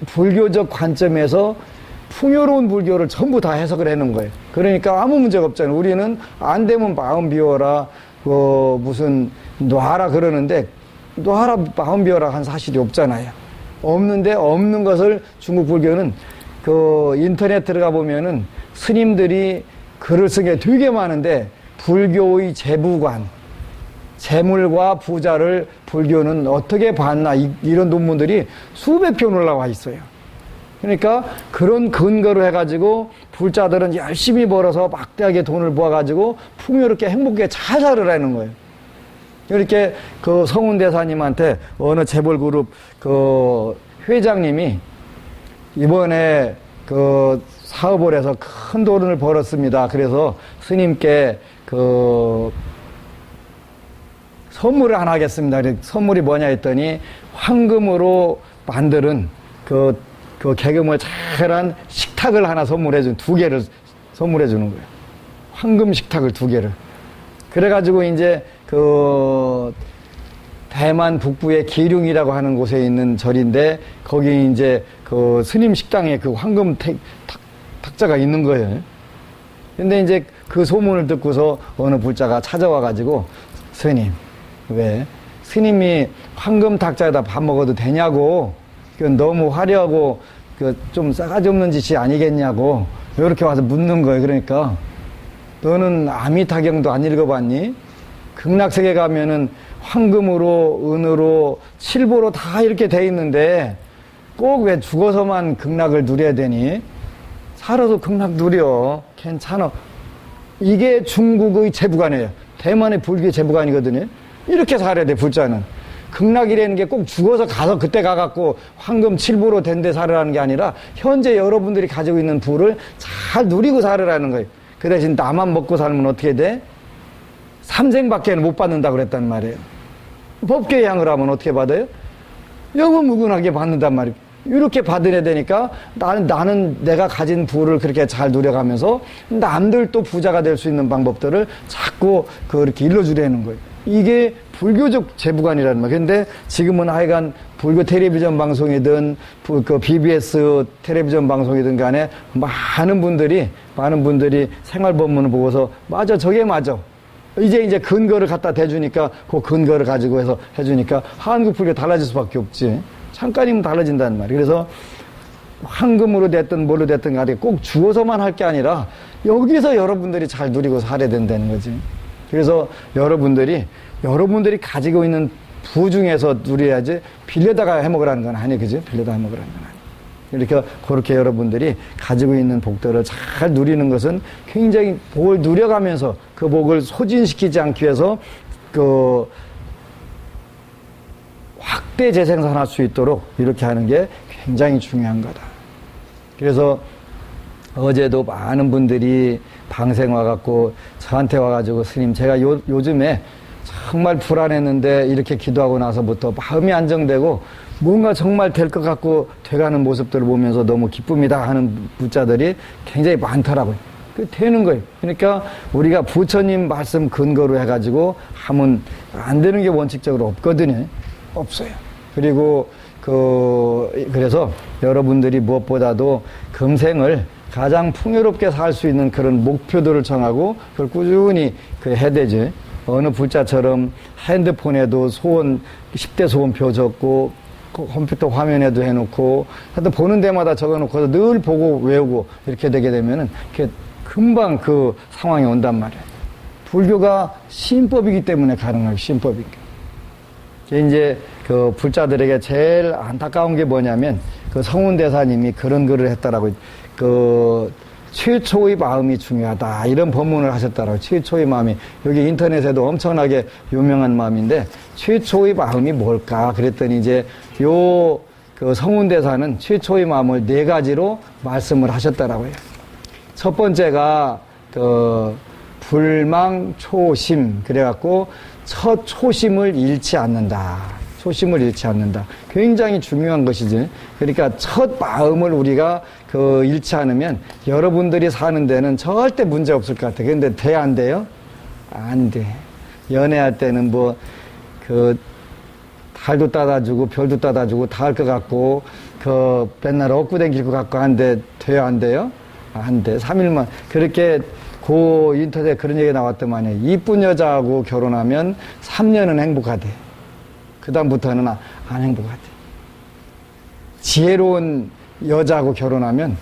불교적 관점에서 풍요로운 불교를 전부 다 해석을 해놓은 거예요. 그러니까 아무 문제가 없잖아요. 우리는 안 되면 마음 비워라, 무슨 놔라 그러는데 놔라 마음 비워라 한 사실이 없잖아요. 없는데 없는 것을 중국 불교는 인터넷 들어가 보면은 스님들이 글을 쓴 게 되게 많은데 불교의 재부관, 재물과 부자를 불교는 어떻게 봤나 이런 논문들이 수백 편 올라와 있어요. 그러니까 그런 근거로 해가지고 불자들은 열심히 벌어서 막대하게 돈을 모아가지고 풍요롭게 행복하게 잘 살으라는 거예요. 이렇게 성운대사님한테 어느 재벌그룹 회장님이 이번에 그 사업을 해서 큰 돈을 벌었습니다. 그래서 스님께 그 선물을 하나 하겠습니다. 선물이 뭐냐 했더니 황금으로 만드는 그 개금을 잘한 식탁을 하나 두 개를 선물해 주는 거예요. 황금 식탁을 2개를. 그래가지고 이제 그 대만 북부의 기륭이라고 하는 곳에 있는 절인데 거기 이제 그 스님 식당에 그 황금 탁자가 있는 거예요. 근데 이제 그 소문을 듣고서 어느 불자가 찾아와가지고 스님, 왜 스님이 황금 탁자에다 밥 먹어도 되냐고, 그건 너무 화려하고 좀 싸가지 없는 짓이 아니겠냐고 이렇게 와서 묻는 거예요. 그러니까 너는 아미타경도 안 읽어봤니? 극락세계 가면은 황금으로, 은으로, 칠보로 다 이렇게 돼 있는데 꼭 왜 죽어서만 극락을 누려야 되니? 살아도 극락 누려. 괜찮아. 이게 중국의 제부관이에요. 대만의 불교의 제부관이거든요. 이렇게 살아야 돼, 불자는. 극락이라는 게 꼭 죽어서 가서 그때 가갖고 황금 칠보로 된 데 살으라는 게 아니라 현재 여러분들이 가지고 있는 부를 잘 누리고 살으라는 거예요. 그 대신 나만 먹고 살면 어떻게 돼? 삼생밖에는 못 받는다고 그랬단 말이에요. 법계의 향을 하면 어떻게 받아요? 영원무궁하게 받는단 말이에요. 이렇게 받으려 되니까 나는 내가 가진 부를 그렇게 잘 누려가면서 남들도 부자가 될 수 있는 방법들을 자꾸 그렇게 일러주려는 거예요. 이게 불교적 제부관이라는 말이에요. 근데 지금은 하여간 불교 텔레비전 방송이든 그 BBS 텔레비전 방송이든 간에 많은 분들이 생활법문을 보고서 맞아, 저게 맞아. 이제 근거를 갖다 대주니까 그 근거를 가지고 해서 해주니까 한국 불교 달라질 수밖에 없지. 잠깐이면 달라진다는 말이에요. 그래서 황금으로 됐든 뭘로 됐든 간에 꼭 죽어서만 할 게 아니라 여기서 여러분들이 잘 누리고 살아야 된다는 거지. 그래서 여러분들이 가지고 있는 부 중에서 누려야지 빌려다가 해먹으라는 건 아니에요. 그죠? 빌려다 해먹으라는 건 아니에요. 그렇게 여러분들이 가지고 있는 복들을 잘 누리는 것은 굉장히 복을 누려가면서 그 복을 소진시키지 않기 위해서 확대 재생산할 수 있도록 이렇게 하는 게 굉장히 중요한 거다. 그래서 어제도 많은 분들이 방생 와갖고 저한테 와가지고 스님, 제가 요즘에 정말 불안했는데 이렇게 기도하고 나서부터 마음이 안정되고 뭔가 정말 될 것 같고 돼가는 모습들을 보면서 너무 기쁩니다 하는 부자들이 굉장히 많더라고요. 되는 거예요. 그러니까 우리가 부처님 말씀 근거로 해가지고 하면 안 되는 게 원칙적으로 없거든요. 없어요. 그리고 그래서 여러분들이 무엇보다도 금생을 가장 풍요롭게 살 수 있는 그런 목표들을 정하고 그걸 꾸준히 해야 되지. 어느 불자처럼 핸드폰에도 10대 소원표 적고 컴퓨터 화면에도 해놓고 하여튼 보는 데마다 적어놓고서 늘 보고 외우고 이렇게 되게 되면은 금방 그 상황이 온단 말이에요. 불교가 신법이기 때문에 가능해요. 신법이니까. 이제 그 불자들에게 제일 안타까운 게 뭐냐면 그 성운대사님이 그런 글을 했다라고, 최초의 마음이 중요하다 이런 법문을 하셨다라고. 최초의 마음이 여기 인터넷에도 엄청나게 유명한 마음인데 최초의 마음이 뭘까 그랬더니 이제 그 성운대사는 최초의 마음을 4가지로 말씀을 하셨다라고 해요. 첫 번째가 불망초심, 그래갖고 첫 초심을 잃지 않는다. 초심을 잃지 않는다. 굉장히 중요한 것이지. 그러니까 첫 마음을 우리가 잃지 않으면 여러분들이 사는 데는 절대 문제 없을 것 같아요. 근데 돼, 안 돼요? 안 돼. 연애할 때는 달도 따다주고 별도 따다주고 다 할 것 같고 맨날 얻고 댕길 것 같고 한데 돼요, 안 돼요? 안 돼. 3일만 그렇게 인터넷에 그런 얘기 나왔더만요. 이쁜 여자하고 결혼하면 3년은 행복하대. 그 다음부터는 안 행복하대. 지혜로운 여자하고 결혼하면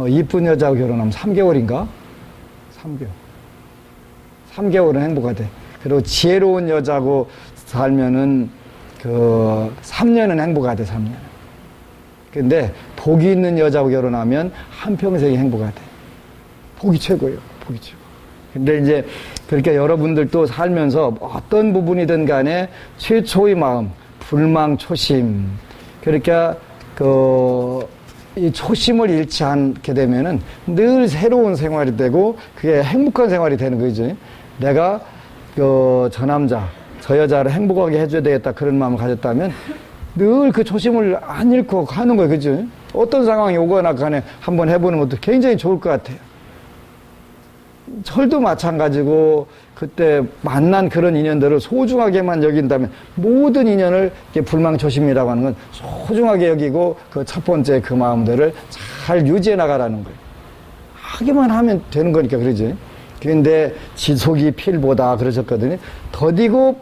이쁜 여자하고 결혼하면 3개월인가? 3개월은 행복하대. 그리고 지혜로운 여자하고 살면은 3년은 행복하대. 3년. 근데 복이 있는 여자하고 결혼하면 한평생이 행복하대. 복이 최고예요. 복이 최고. 근데 이제 그러니까 여러분들도 살면서 어떤 부분이든 간에 최초의 마음, 불망초심. 그러니까 이 초심을 잃지 않게 되면은 늘 새로운 생활이 되고 그게 행복한 생활이 되는 거죠. 내가 저 남자, 저 여자를 행복하게 해줘야 되겠다 그런 마음을 가졌다면 늘 그 초심을 안 잃고 가는 거예요. 그죠? 어떤 상황이 오거나 간에 한번 해보는 것도 굉장히 좋을 것 같아요. 철도 마찬가지고 그때 만난 그런 인연들을 소중하게만 여긴다면 모든 인연을 불망초심이라고 하는 건 소중하게 여기고 그 첫 번째 그 마음들을 잘 유지해 나가라는 거예요. 하기만 하면 되는 거니까 그러지. 그런데 지속이 필보다 그러셨거든요. 더디고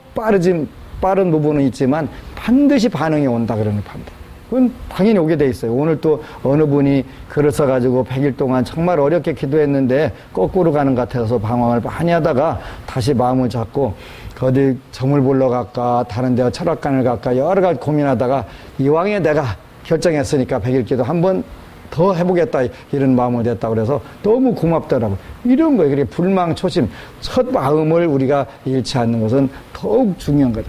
빠른 부분은 있지만 반드시 반응이 온다 그러는 반대. 그건 당연히 오게 돼 있어요. 오늘 또 어느 분이 글을 써가지고 100일 동안 정말 어렵게 기도했는데 거꾸로 가는 것 같아서 방황을 많이 하다가 다시 마음을 잡고 어디 점을 보러 갈까 다른 데 철학관을 갈까 여러 가지 고민하다가 이왕에 내가 결정했으니까 100일 기도 한번 더 해보겠다 이런 마음을 냈다고 그래서 너무 고맙더라고요. 이런 거예요. 그래 불망초심 첫 마음을 우리가 잃지 않는 것은 더욱 중요한 거다.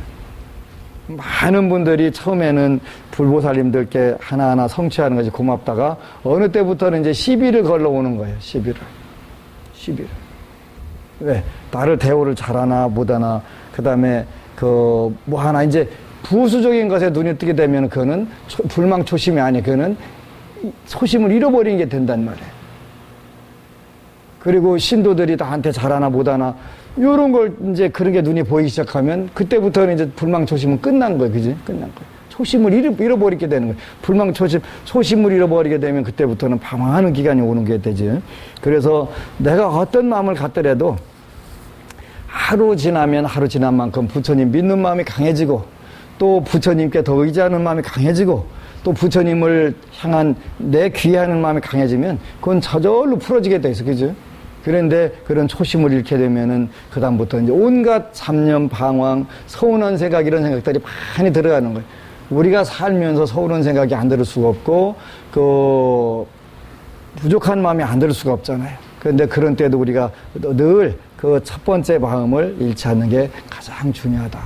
많은 분들이 처음에는 불보살님들께 하나하나 성취하는 것이 고맙다가 어느 때부터는 이제 시비를 걸러오는 거예요. 시비를. 왜? 나를 대우를 잘하나 못하나 그 다음에 뭐 하나 이제 부수적인 것에 눈이 뜨게 되면 그거는 불망초심이 아니에요. 그거는 초심을 잃어버리는 게 된단 말이에요. 그리고 신도들이 나한테 잘하나 못하나 요런 걸 이제 그런 게 눈이 보이기 시작하면 그때부터는 이제 불망초심은 끝난 거예요. 그지? 끝난 거예요. 초심을 잃어버리게 되는 거예요. 초심을 잃어버리게 되면 그때부터는 방황하는 기간이 오는 게 되지. 그래서 내가 어떤 마음을 갖더라도 하루 지나면 하루 지난 만큼 부처님 믿는 마음이 강해지고 또 부처님께 더 의지하는 마음이 강해지고 또 부처님을 향한 내 귀하는 마음이 강해지면 그건 저절로 풀어지게 돼 있어. 그죠? 그런데 그런 초심을 잃게 되면은 그다음부터 이제 온갖 잡념, 방황, 서운한 생각 이런 생각들이 많이 들어가는 거예요. 우리가 살면서 서운한 생각이 안 들을 수가 없고 부족한 마음이 안 들을 수가 없잖아요. 그런데 그런 때도 우리가 늘 그 첫 번째 마음을 잃지 않는 게 가장 중요하다.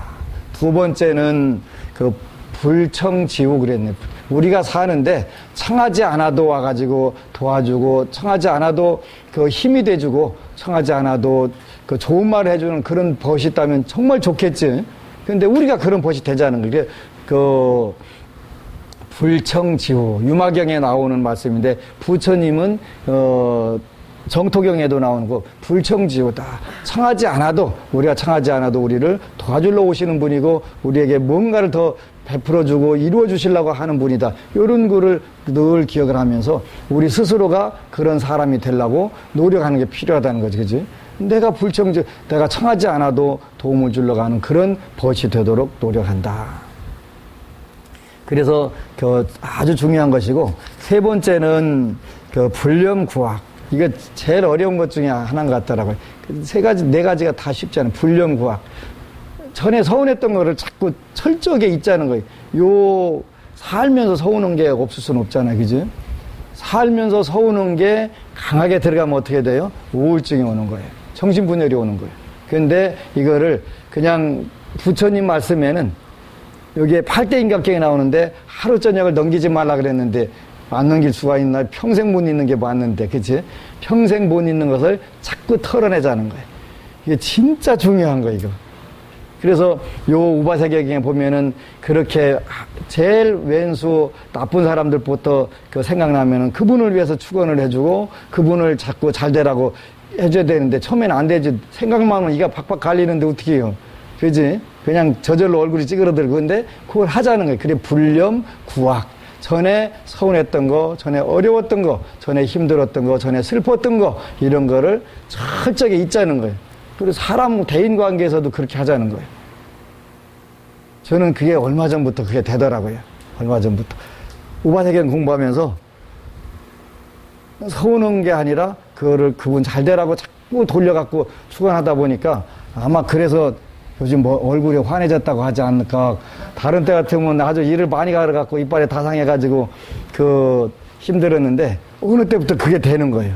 두 번째는 그 불청지우 그랬네. 우리가 사는데 청하지 않아도 와가지고 도와주고 청하지 않아도 그 힘이 돼주고 청하지 않아도 그 좋은 말을 해주는 그런 벗이 있다면 정말 좋겠지. 그런데 우리가 그런 벗이 되자는 거예요. 그 불청지우 유마경에 나오는 말씀인데 부처님은 정토경에도 나오는 거 불청지우다. 청하지 않아도 우리가 청하지 않아도 우리를 도와주러 오시는 분이고 우리에게 뭔가를 더 베풀어주고 이루어주시려고 하는 분이다. 이런 거를 늘 기억을 하면서 우리 스스로가 그런 사람이 되려고 노력하는 게 필요하다는 거지. 그지? 내가 내가 청하지 않아도 도움을 주려고 하는 그런 벗이 되도록 노력한다. 그래서 아주 중요한 것이고 세 번째는 불념구학. 이게 제일 어려운 것 중에 하나인 것 같더라고요. 네 가지가 다 쉽지 않아요. 불념구학. 전에 서운했던 거를 자꾸 철저하게 잊자는 거예요. 살면서 서우는 게 없을 수는 없잖아요. 그죠? 살면서 서우는 게 강하게 들어가면 어떻게 돼요? 우울증이 오는 거예요. 정신분열이 오는 거예요. 그런데 이거를 그냥 부처님 말씀에는 여기에 8대 인각경에 나오는데 하루 저녁을 넘기지 말라 그랬는데 안 넘길 수가 있나? 평생 못 잊는 게 맞는데, 그치? 평생 못 잊는 것을 자꾸 털어내자는 거예요. 이게 진짜 중요한 거예요, 이거. 그래서 요 우바세계경에 보면은 그렇게 제일 왼수 나쁜 사람들부터 생각나면은 그분을 위해서 축원을 해주고 그분을 자꾸 잘 되라고 해줘야 되는데 처음에는 안 되지. 생각만 하면 이가 팍팍 갈리는데 어떻게 해요? 그지? 그냥 저절로 얼굴이 찌그러들고 근데 그걸 하자는 거예요. 그래, 불념, 구악. 전에 서운했던 거, 전에 어려웠던 거, 전에 힘들었던 거, 전에 슬펐던 거, 이런 거를 철저하게 잊자는 거예요. 그리고 사람, 대인 관계에서도 그렇게 하자는 거예요. 저는 그게 얼마 전부터 그게 되더라고요. 얼마 전부터. 우바세계경 공부하면서 서우는 게 아니라 그분 잘 되라고 자꾸 돌려갖고 축원하다 보니까 아마 그래서 요즘 얼굴이 환해졌다고 하지 않을까. 다른 때 같으면 아주 일을 많이 가려갖고 이빨에 다 상해가지고 힘들었는데 어느 때부터 그게 되는 거예요.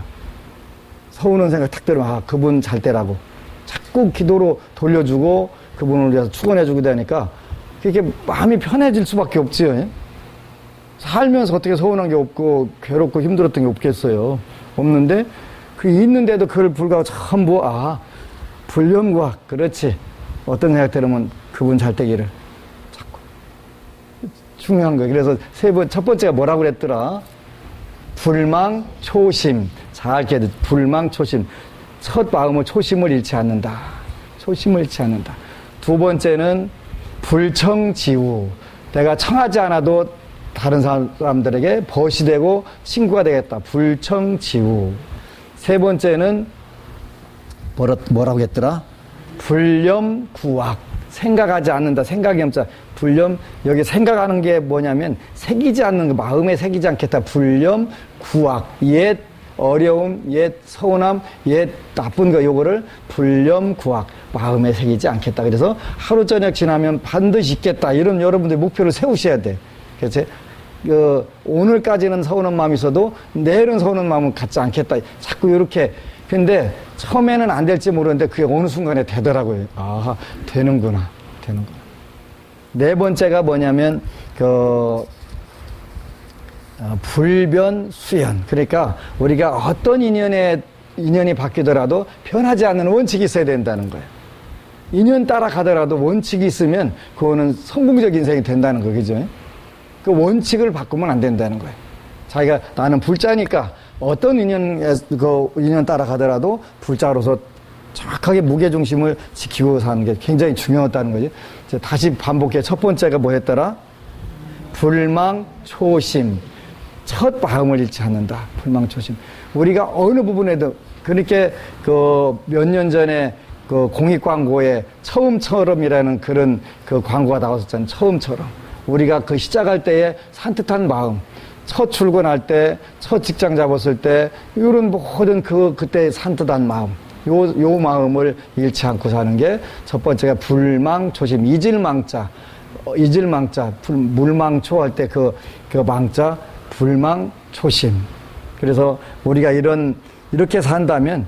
서우는 생각 탁 들으면 그분 잘 되라고 자꾸 기도로 돌려주고 그분을 위해서 축원해주고 되니까 그게 마음이 편해질 수밖에 없지요. 살면서 어떻게 서운한 게 없고 괴롭고 힘들었던 게 없겠어요. 없는데 그 있는데도 그걸 불구하고 전부 불념구학. 그렇지. 어떤 생각 들으면 그분 잘 되기를 자꾸 중요한 거예요. 그래서 첫 번째가 뭐라고 그랬더라? 불망 초심. 잘 이렇게 불망 초심. 첫 마음은 초심을 잃지 않는다. 초심을 잃지 않는다. 두 번째는 불청지우. 내가 청하지 않아도 다른 사람들에게 벗이 되고 친구가 되겠다. 불청지우. 세 번째는 뭐라고 했더라? 불념구악. 생각하지 않는다. 생각이 없자. 불념, 여기 생각하는 게 뭐냐면 새기지 않는 거, 마음에 새기지 않겠다. 불념구악. 옛 어려움, 옛 서운함, 옛 나쁜 거, 요거를 불념구악. 마음에 새기지 않겠다. 그래서 하루 저녁 지나면 반드시 있겠다. 이런 여러분들 목표를 세우셔야 돼. 그렇지? 오늘까지는 서운한 마음이 있어도 내일은 서운한 마음은 갖지 않겠다. 자꾸 이렇게. 근데 처음에는 안 될지 모르는데 그게 어느 순간에 되더라고요. 되는구나. 네 번째가 뭐냐면, 불변수연. 그러니까 우리가 어떤 인연이 바뀌더라도 변하지 않는 원칙이 있어야 된다는 거예요. 인연 따라가더라도 원칙이 있으면 그거는 성공적 인생이 된다는 거예요. 그죠? 그 원칙을 바꾸면 안 된다는 거예요. 자기가 나는 불자니까 어떤 인연 따라가더라도 불자로서 정확하게 무게중심을 지키고 사는 게 굉장히 중요하다는 거죠. 다시 반복해. 첫 번째가 뭐 했더라? 불망초심. 첫 마음을 잃지 않는다. 불망초심. 우리가 어느 부분에도, 그렇게 몇 년 전에 공익광고에 처음처럼이라는 그런 광고가 나왔었잖아요. 처음처럼. 우리가 시작할 때의 산뜻한 마음, 첫 출근할 때, 첫 직장 잡았을 때, 이런 모든 그때 산뜻한 마음, 요 마음을 잃지 않고 사는 게 첫 번째가 불망초심. 잊을망자, 물망초 할 때 그 망자, 불망초심. 그래서 우리가 이렇게 산다면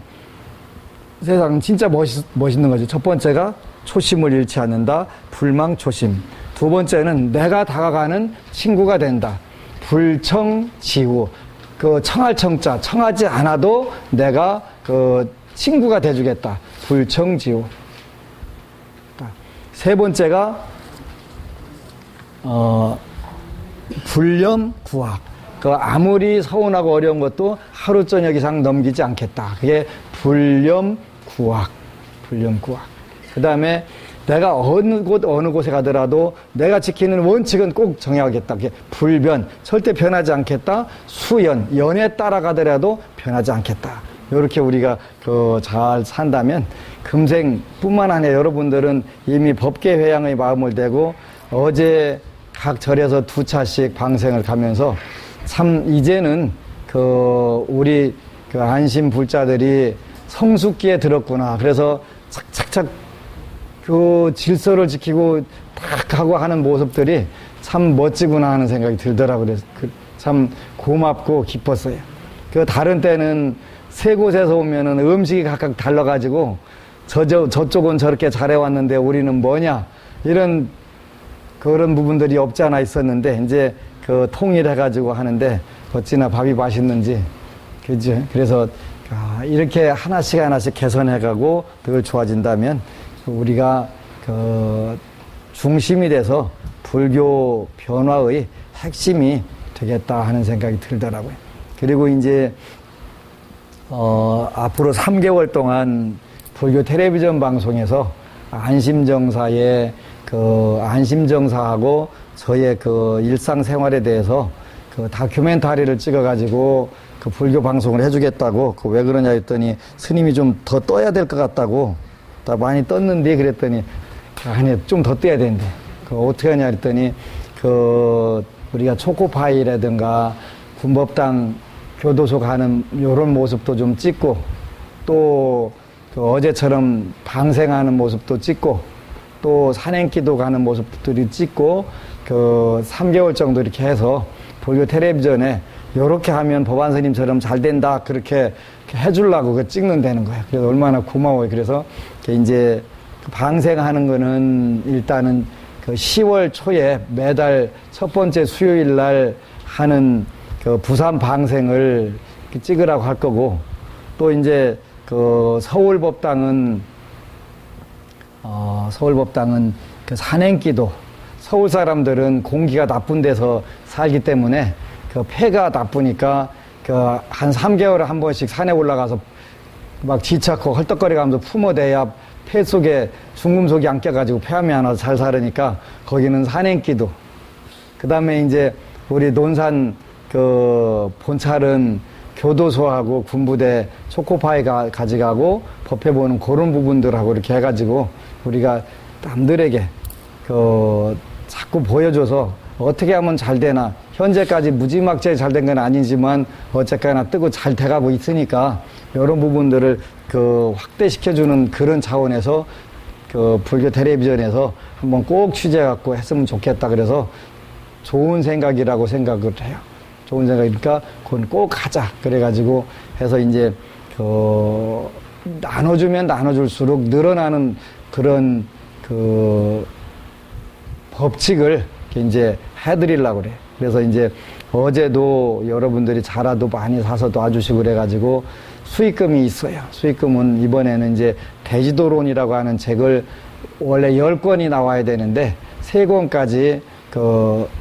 세상은 진짜 멋있는 거죠. 첫 번째가 초심을 잃지 않는다. 불망초심. 두 번째는 내가 다가가는 친구가 된다. 불청지우. 청할 청자. 청하지 않아도 내가 친구가 돼주겠다. 불청지우. 세 번째가, 불념구악. 아무리 서운하고 어려운 것도 하루 저녁 이상 넘기지 않겠다. 그게 불념구악. 그 다음에 내가 어느 곳에 가더라도 내가 지키는 원칙은 꼭 정해야겠다. 그게 불변. 절대 변하지 않겠다. 수연. 연에 따라가더라도 변하지 않겠다. 이렇게 우리가 잘 산다면 금생뿐만 아니라 여러분들은 이미 법계 회양의 마음을 대고 어제 각 절에서 2차씩 방생을 가면서 참 이제는 우리 안심 불자들이 성숙기에 들었구나. 그래서 착착착 질서를 지키고 딱 하고 하는 모습들이 참 멋지구나 하는 생각이 들더라고요. 그래서 참 고맙고 기뻤어요. 다른 때는 세 곳에서 오면은 음식이 각각 달라가지고 저쪽은 저렇게 잘해왔는데 우리는 뭐냐 이런 그런 부분들이 없지 않아 있었는데 이제 통일해가지고 하는데 어찌나 밥이 맛있는지 그죠? 그래서 이렇게 하나씩 개선해가고 늘 좋아진다면 우리가 중심이 돼서 불교 변화의 핵심이 되겠다 하는 생각이 들더라고요. 그리고 이제 앞으로 3개월 동안 불교 텔레비전 방송에서 안심정사의 안심정사하고 저의 일상생활에 대해서 다큐멘터리를 찍어가지고 불교 방송을 해주겠다고 왜 그러냐 했더니 스님이 좀 더 떠야 될 것 같다고 많이 떴는데 그랬더니 아니 좀 더 떠야 된대. 어떻게 하냐 했더니 우리가 초코파이라든가 군법당 교도소 가는 요런 모습도 좀 찍고 또 어제처럼 방생하는 모습도 찍고 또 산행기도 가는 모습들이 찍고 3개월 정도 이렇게 해서 불교 텔레비전에 요렇게 하면 법안스님처럼 잘 된다 그렇게 해주려고 찍는다는 거예요. 그래서 얼마나 고마워요. 그래서 이제 방생하는 거는 일단은 10월 초에 매달 첫 번째 수요일 날 하는 그 부산 방생을 찍으라고 할 거고, 또 이제 그 서울법당은 그 산행기도, 서울 사람들은 공기가 나쁜 데서 살기 때문에 그 폐가 나쁘니까 그 한 3개월에 한 번씩 산에 올라가서 막 지쳐고 헐떡거리가면서 품어대야 폐 속에 중금속이 안 껴가지고 폐암이 안 와서 잘 살으니까 거기는 산행기도. 그 다음에 이제 우리 논산 그 본찰은 교도소하고 군부대 초코파이 가져가고 법회 보는 그런 부분들하고 이렇게 해가지고 우리가 남들에게 그 자꾸 보여줘서 어떻게 하면 잘 되나, 현재까지 무지막지하게 잘 된 건 아니지만 어쨌거나 뜨고 잘 돼가고 있으니까 이런 부분들을 그 확대시켜주는 그런 차원에서 그 불교 텔레비전에서 한번 꼭 취재해갖고 했으면 좋겠다. 그래서 좋은 생각이라고 생각을 해요. 좋은 생각이니까 그건 꼭 하자. 그래가지고 해서 이제 그 나눠주면 나눠줄수록 늘어나는 그런 그 법칙을 이제 해드리려고 그래. 그래서 이제 어제도 여러분들이 자라도 많이 사서 놔주시고 그래가지고 수익금이 있어요. 수익금은 이번에는 이제 대지도론이라고 하는 책을 원래 10권이 나와야 되는데 3권까지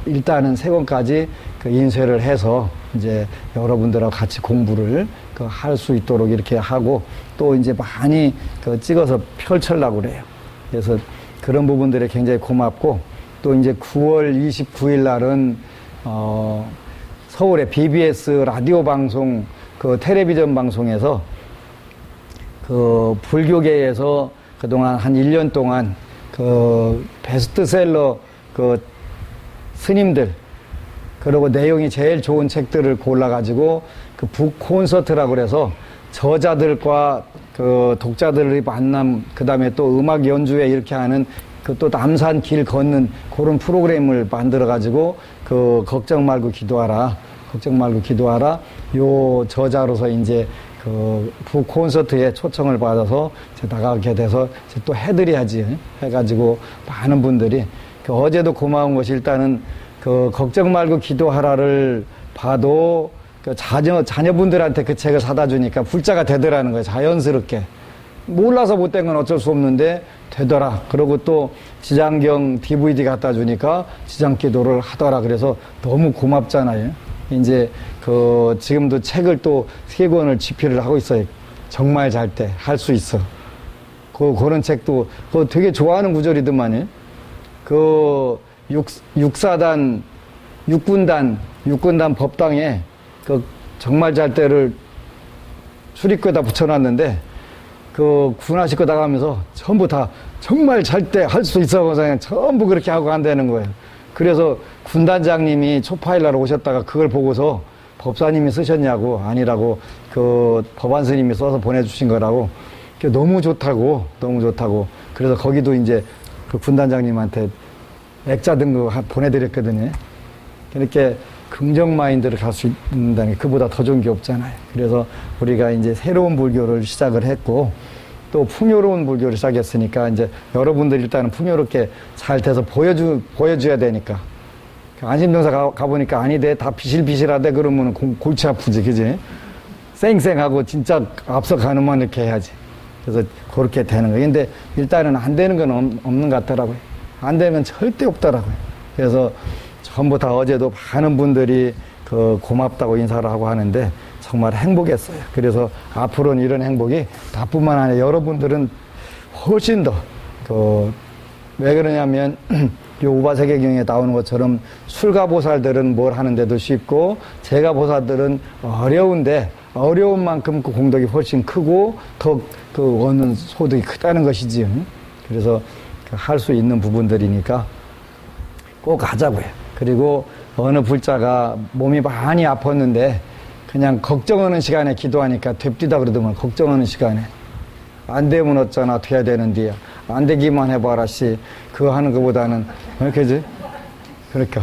일단은 3권까지 인쇄를 해서 이제 여러분들하고 같이 공부를 할 수 있도록 이렇게 하고 또 이제 많이 찍어서 펼치려고 그래요. 그래서 그런 부분들이 굉장히 고맙고 또 이제 9월 29일 날은 서울의 BBS 라디오 방송 텔레비전 방송에서 불교계에서 그동안 한 1년 동안 베스트셀러 스님들 그리고 내용이 제일 좋은 책들을 골라가지고 북 콘서트라고 그래서 저자들과 독자들의 만남, 그 다음에 또 음악 연주회 이렇게 하는 또 남산 길 걷는 그런 프로그램을 만들어가지고 걱정 말고 기도하라. 걱정 말고 기도하라. 요 저자로서 이제 북 콘서트에 초청을 받아서 나가게 돼서 또 해드려야지 해가지고 많은 분들이 어제도 고마운 것이 일단은 걱정 말고 기도하라를 봐도 자녀분들한테 그 책을 사다 주니까 불자가 되더라는 거예요. 자연스럽게. 몰라서 못된 건 어쩔 수 없는데 되더라. 그리고 또 지장경 DVD 갖다 주니까 지장기도를 하더라. 그래서 너무 고맙잖아요. 이제 지금도 책을 또 3권을 집필을 하고 있어요. 정말 잘 때 할 수 있어. 그런 책도 되게 좋아하는 구절이더만요. 육군단 법당에 정말 잘 때를 출입구에다 붙여놨는데 군화식구 나가면서 전부 다 정말 잘 때 할 수 있어. 그냥 전부 그렇게 하고 간다는 거예요. 그래서 군단장님이 초파일날 오셨다가 그걸 보고서 법사님이 쓰셨냐고, 아니라고 법안 스님이 써서 보내주신 거라고. 너무 좋다고. 그래서 거기도 이제 군단장님한테 액자 등급 보내드렸거든요. 이렇게 긍정 마인드를 갈 수 있다는 게 그보다 더 좋은 게 없잖아요. 그래서 우리가 이제 새로운 불교를 시작을 했고 또 풍요로운 불교를 시작했으니까 이제 여러분들 일단은 풍요롭게 잘 돼서 보여줘야 되니까. 안심동사 가보니까 아니대, 다 비실비실하대 그러면 골치 아프지, 그지? 쌩쌩하고 진짜 앞서가는만 이렇게 해야지. 그래서 그렇게 되는 거예요. 근데 일단은 안 되는 건 없는 것 같더라고요. 안 되면 절대 없더라고요. 그래서 전부 다 어제도 많은 분들이 고맙다고 인사를 하고 하는데 정말 행복했어요. 그래서 앞으로는 이런 행복이 나뿐만 아니라 여러분들은 훨씬 더, 왜 그러냐면, 요 우바세계경에 나오는 것처럼 술가보살들은 뭘 하는데도 쉽고, 제가보살들은 어려운데, 어려운 만큼 그 공덕이 훨씬 크고, 더 얻는 소득이 크다는 것이지. 그래서 할 수 있는 부분들이니까 꼭 하자고요. 그리고 어느 불자가 몸이 많이 아팠는데, 그냥 걱정하는 시간에 기도하니까 됩디다 그러더만. 걱정하는 시간에 안 되면 어쩌나 돼야 되는데 안 되기만 해봐라 씨. 그거 하는 것보다는 그지? 그러니까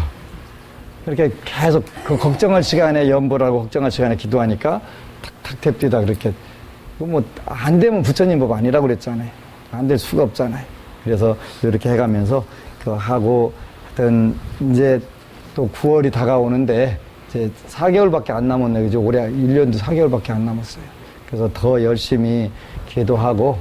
그렇게 계속 걱정할 시간에 염불하고 걱정할 시간에 기도하니까 탁탁 됩디다. 그렇게 뭐 안 되면 부처님 법 아니라고 그랬잖아요. 안 될 수가 없잖아요. 그래서 이렇게 해가면서 하고 하여튼 이제 또 9월이 다가오는데 이제 4개월밖에 안 남았네. 그죠? 올해 1년도 4개월밖에 안 남았어요. 그래서 더 열심히 기도하고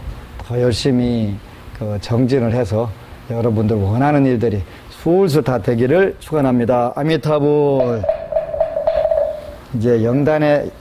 더 열심히 그 정진을 해서 여러분들 원하는 일들이 술술 다 되기를 축원합니다. 아미타불. 이제 영단에